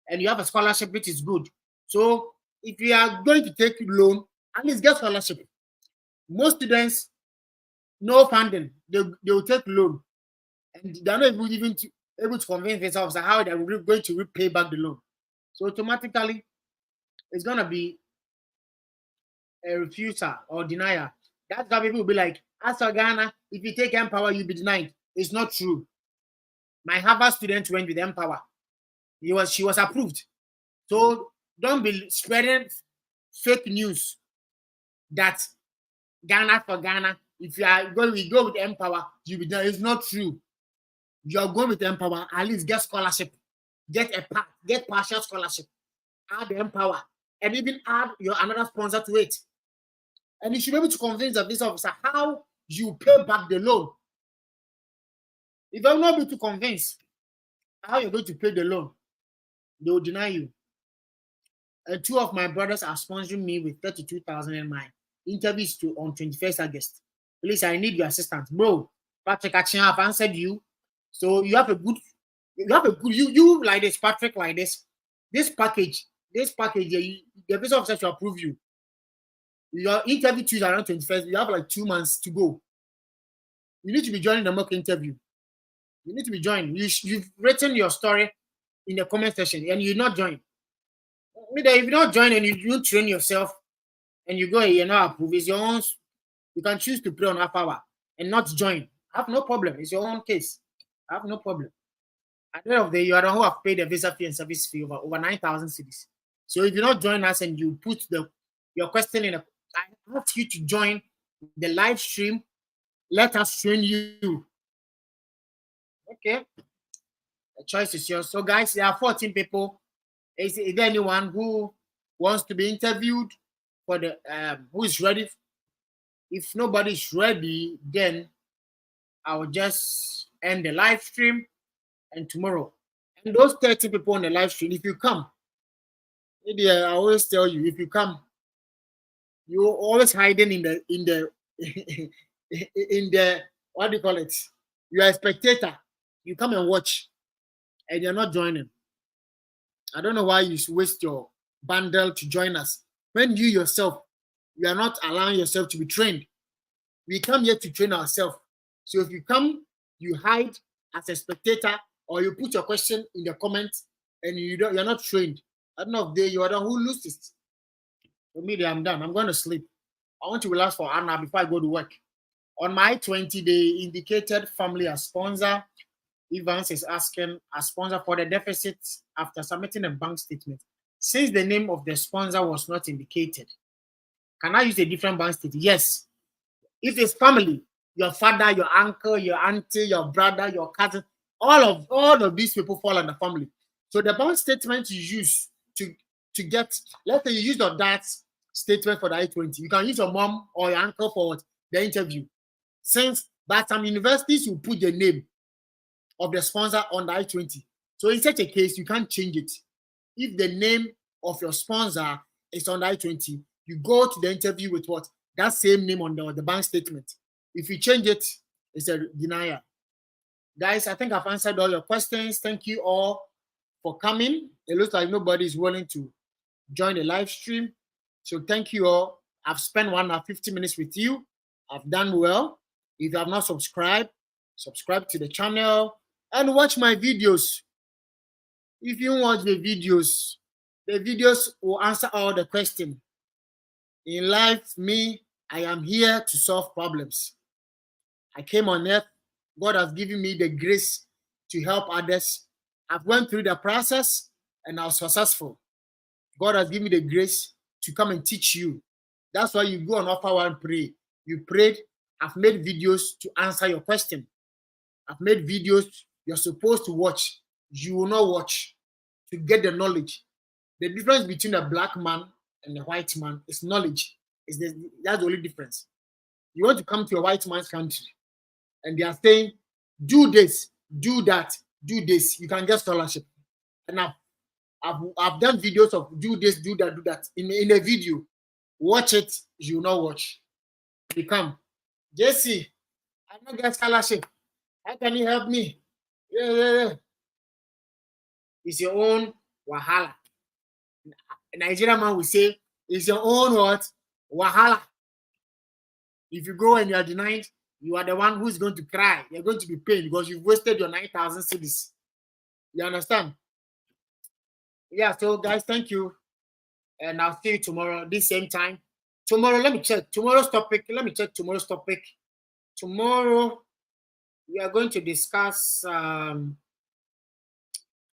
[SPEAKER 1] And you have a scholarship, which is good. So if you are going to take loan, at least get scholarship. Most students, no funding, they will take loan. And they're not even able to convince themselves how they're going to repay back the loan. So automatically, it's going to be a refusal or denial. That's why people will be like, as for Ghana, if you take Empower, you'll be denied. It's not true. My Harvard student went with Empower. She was approved. So don't be spreading fake news that Ghana for Ghana. If you are going to go with Empower, you'll be denied. It's not true. You are going with Empower, at least get scholarship, get partial scholarship, add the Empower, and even add your another sponsor to it. And you should be able to convince the visa officer how you pay back the loan. If you're not able to convince how you're going to pay the loan, they will deny you. And two of my brothers are sponsoring me with 32,000 in my interviews on 21st August. Please, I need your assistance, bro. Patrick, I have answered you. So you like this, Patrick, like this. This package, the visa officer should approve you. Your interview is around 21st. You have like 2 months to go. You need to be joining the mock interview. You need to be joined. You've written your story in the comment section and you're not joined. If you don't join and you don't train yourself and you go and you're not approved, it's your own. You can choose to play on half hour and not join. I have no problem. It's your own case. I have no problem. At the end of the day, you are the one who have paid the visa fee and service fee over 9,000 cedis. So if you don't join us and you put your question in, I ask you to join the live stream. Let us train you. Okay. The choice is yours. So guys, there are 14 people. Is there anyone who wants to be interviewed for the who is ready? If nobody is ready, then I will just end the live stream and tomorrow. And those 30 people on the live stream, if you come, I always tell you, if you come, you're always hiding in the what do you call it? You are a spectator. You come and watch, and you're not joining. I don't know why you waste your bundle to join us when you yourself, you are not allowing yourself to be trained. We come here to train ourselves. So if you come, you hide as a spectator, or you put your question in the comments, and you're not trained. At the end of the day, you are the one who loses. For me, I'm done. I'm going to sleep. I want to relax for an hour before I go to work. On my 20, they indicated family as sponsor. Evans is asking a sponsor for the deficit after submitting a bank statement. Since the name of the sponsor was not indicated, can I use a different bank statement? Yes. If it's family, your father, your uncle, your auntie, your brother, your cousin, all of these people fall under family. So the bank statement you use to get, let's say you use your dad's statement for the I-20. You can use your mom or your uncle for the interview. But some universities will put the name of the sponsor on the I-20. So in such a case, you can't change it. If the name of your sponsor is on the I-20, you go to the interview with what? That same name on the bank statement. If you change it, it's a denial. Guys, I think I've answered all your questions. Thank you all for coming. It looks like nobody is willing to join the live stream. So thank you all. I've spent 1 hour 50 minutes with you. I've done well. If you have not subscribed, subscribe to the channel and watch my videos. If you watch the videos will answer all the questions. In life, I am here to solve problems. I came on earth. God has given me the grace to help others. I've went through the process and I was successful. God has given me the grace to come and teach you. That's why you go on Alpha One pray. You prayed. I've made videos to answer your question. I've made videos you're supposed to watch. You will not watch to get the knowledge. The difference between a black man and a white man is knowledge. That's the only difference. You want to come to a white man's country and they are saying, do this, do that, do this. You can get scholarship. And I've done videos of do this, do that, do that. In a video, watch it, you will not watch. You come, Jesse, I don't get scholarship. How can you help me? Yeah. It's your own wahala. A Nigerian man will say, it's your own what? Wahala. If you go and you are denied, you are the one who's going to cry. You're going to be paid because you've wasted your 9,000 cedis. You understand? Yeah, so guys, thank you. And I'll see you tomorrow, this same time. Tomorrow, let me check. Tomorrow's topic, Tomorrow, we are going to discuss,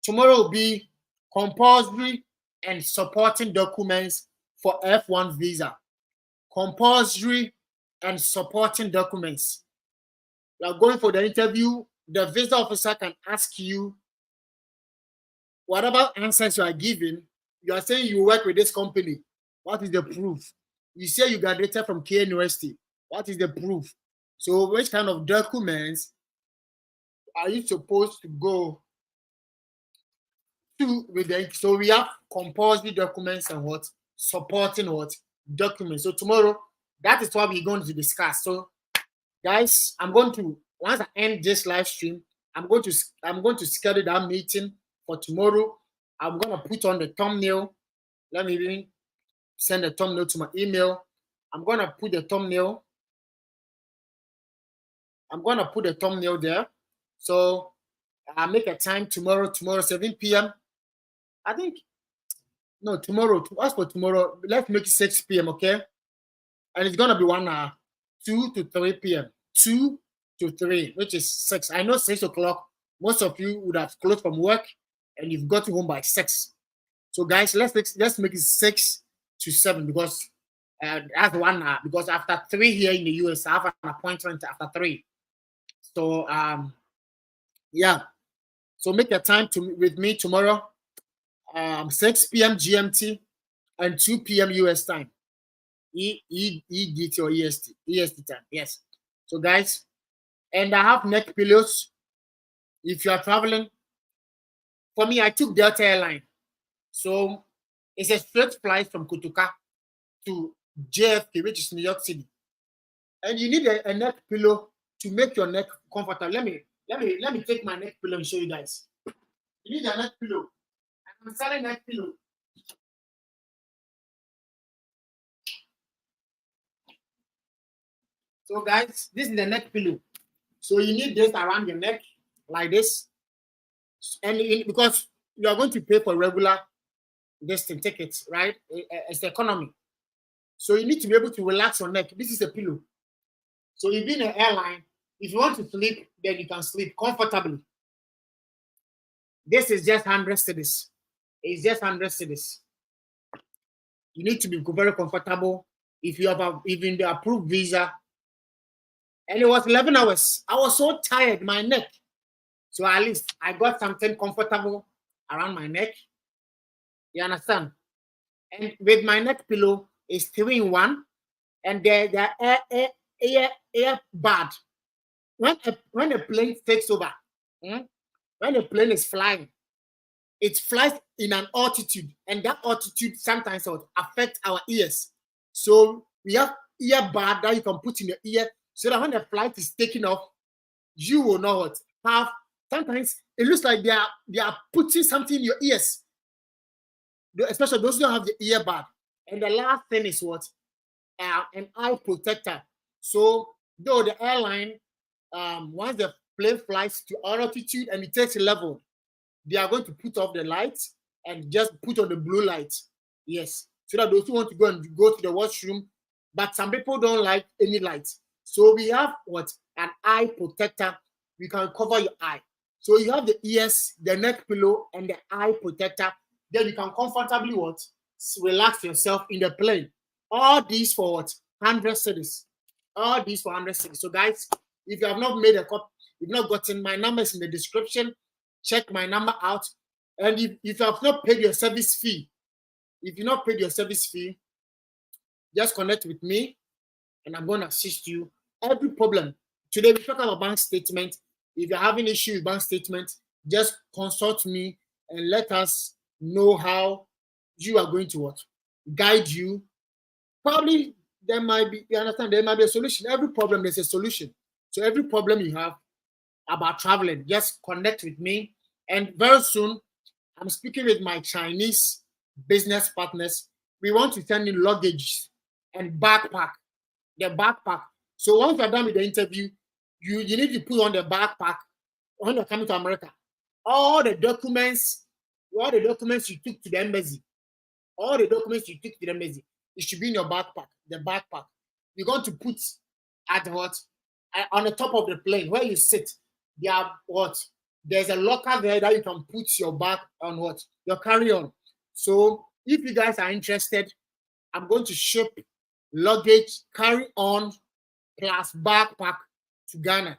[SPEAKER 1] tomorrow will be compulsory and supporting documents for F1 visa. Compulsory and supporting documents. You are going for the interview. The visa officer can ask you whatever answers you are giving. You are saying you work with this company. What is the proof? You say you graduated from K University. What is the proof? So which kind of documents are you supposed to go to with them? So we have compulsory documents and what? Supporting what? Documents. So tomorrow, that is what we're going to discuss. So guys, I'm going to, once I end this live stream, I'm going to schedule that meeting for tomorrow. I'm going to put on the thumbnail. Let me even send a thumbnail to my email. I'm going to put the thumbnail. I'm going to put the thumbnail there. So I'll make a time tomorrow 7 p.m. I think, no, tomorrow, as for tomorrow, let's make it 6 p.m., okay? And it's going to be 1 hour, 2 to 3 p.m. 2 to 3, which is 6. I know 6 o'clock, most of you would have closed from work and you've got home by 6. So guys, let's make it 6 to 7 because that's 1 hour. Because after 3 here in the US, I have an appointment after 3. So yeah. So make a time with me tomorrow, 6 p.m. GMT and 2 p.m. US time. EDT or EST time. Yes. So guys, and I have neck pillows. If you are traveling, for me, I took Delta Airline. So it's a straight flight from Kotoka to JFK, which is New York City. And you need a neck pillow to make your neck comfortable. Let me take my neck pillow and show you guys. You need a neck pillow. I'm selling neck pillow. So guys, this is the neck pillow. So you need this around your neck like this. And because you are going to pay for regular distant tickets, right? It's the economy. So you need to be able to relax your neck. This is a pillow. So if you're in an airline, if you want to sleep, then you can sleep comfortably. This is just 100 cedis. It's just 100 cedis. You need to be very comfortable. If you have even the approved visa, and it was 11 hours. I was so tired, my neck. So at least I got something comfortable around my neck. You understand? And with my neck pillow, it's 3-in-1, and the air bad. When a plane takes over, when a plane is flying, it flies in an altitude, and that altitude sometimes affects our ears. So we have earbud that you can put in your ear, so that when the flight is taking off, you will not have. Sometimes it looks like they are putting something in your ears, especially those who don't have the earbud. And the last thing is what? an eye protector. So though the airline, once the plane flies to altitude and it takes a level, they are going to put off the lights and just put on the blue light. Yes, so that those who want to go to the washroom, but some people don't like any lights. So we have what? An eye protector. We can cover your eye. So you have the ears, the neck pillow, and the eye protector. Then you can comfortably what? Relax yourself in the plane. All these for what? 100 cities. All these for 100 cities. So guys, if you have not made a copy, if not gotten, my number is in the description. Check my number out. And if you have not paid your service fee, just connect with me and I'm going to assist you. Every problem. Today we talk about bank statement. If you're having issue with bank statement, just consult me and let us know how you are going to what? Guide you. Probably there might be, you understand, there might be a solution. Every problem, there's a solution. So every problem you have about traveling, just connect with me. And very soon, I'm speaking with my Chinese business partners. We want to send you luggage and backpack, the backpack. So once you're done with the interview, you need to put on the backpack when you're coming to America. All the documents you took to the embassy, it should be in your backpack, the backpack. You're going to put at what? On the top of the plane where you sit. There are what? There's a locker there that you can put your bag on what? Your carry-on. So if you guys are interested, I'm going to ship luggage, carry-on, plus backpack to Ghana.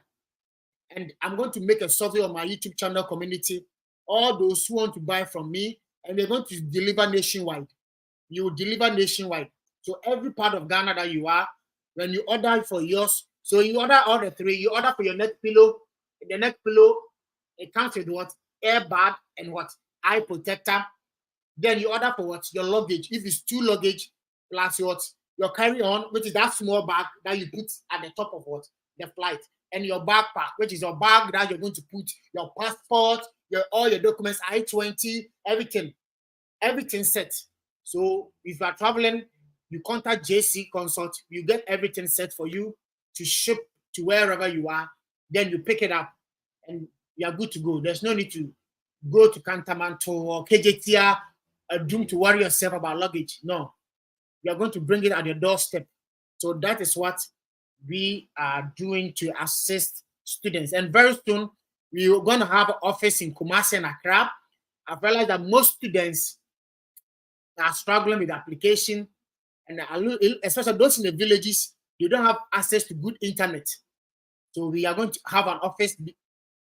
[SPEAKER 1] And I'm going to make a survey on my YouTube channel community. All those who want to buy from me, and we're going to deliver nationwide. You will deliver nationwide. So every part of Ghana that you are, when you order for yours, so you order all the three, you order for your neck pillow. The neck pillow, it comes with what? Airbag and what? Eye protector. Then you order for what? Your luggage. If it's 2 luggage plus what? Your carry-on, which is that small bag that you put at the top of what? The flight. And your backpack, which is your bag that you're going to put your passport, all your documents, I-20, everything set. So if you are traveling, you contact JC Consult, you get everything set for you to ship to wherever you are. Then you pick it up and you are good to go. There's no need to go to Kantamanto or KJTR, doomed to worry yourself about luggage. No, you are going to bring it at your doorstep. So that is what we are doing to assist students. And very soon, we are going to have an office in Kumasi and Accra. I've realized that most students are struggling with application, and especially those in the villages, they don't have access to good internet. So we are going to have an office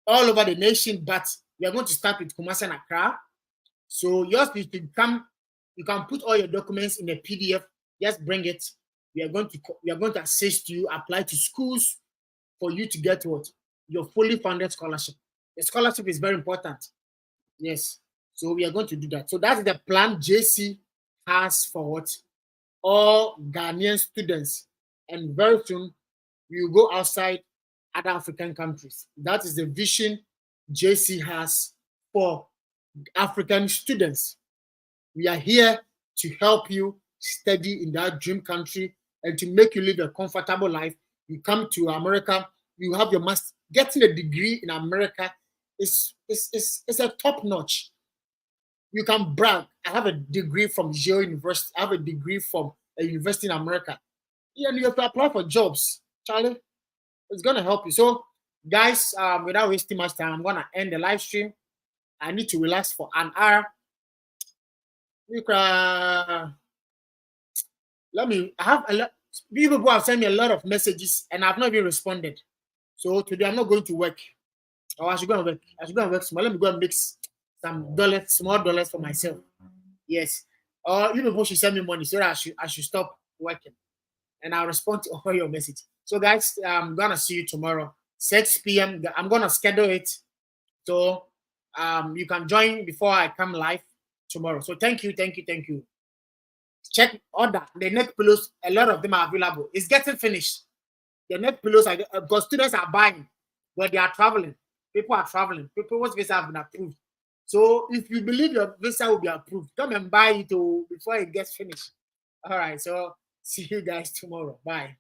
[SPEAKER 1] all over the nation, but we are going to start with Kumasi and Accra. So yours is to come, you can put all your documents in a PDF, just bring it. We are going to assist you, apply to schools for you to get what? Your fully funded scholarship. The scholarship is very important. Yes. So we are going to do that. So that's the plan JC has for what? All Ghanaian students. And very soon we will go outside other African countries. That is the vision JC has for African students. We are here to help you study in that dream country and to make you live a comfortable life. You come to America, you have your master. Getting a degree in America is a top notch. You can brag. I have a degree from Yale University. I have a degree from a university in America. Yeah, and you have to apply for jobs, Charlie. It's gonna help you. So, guys, without wasting much time, I'm gonna end the live stream. I need to relax for an hour. I have a lot. People who have sent me a lot of messages and I've not even responded. So today I'm not going to work. Or I should go and work. Small. Let me go and make some dollars, small dollars for myself. Yes. Or you people should send me money so that I should stop working. And I'll respond to all your message. So guys, I'm gonna see you tomorrow, 6 p.m. I'm gonna schedule it. So you can join before I come live tomorrow. So thank you. Check order the neck pillows. A lot of them are available. It's getting finished. The neck pillows are because students are buying, but they are traveling. People are traveling. People's visa have been approved. So if you believe your visa will be approved, come and buy it before it gets finished. All right. So See you guys tomorrow. Bye.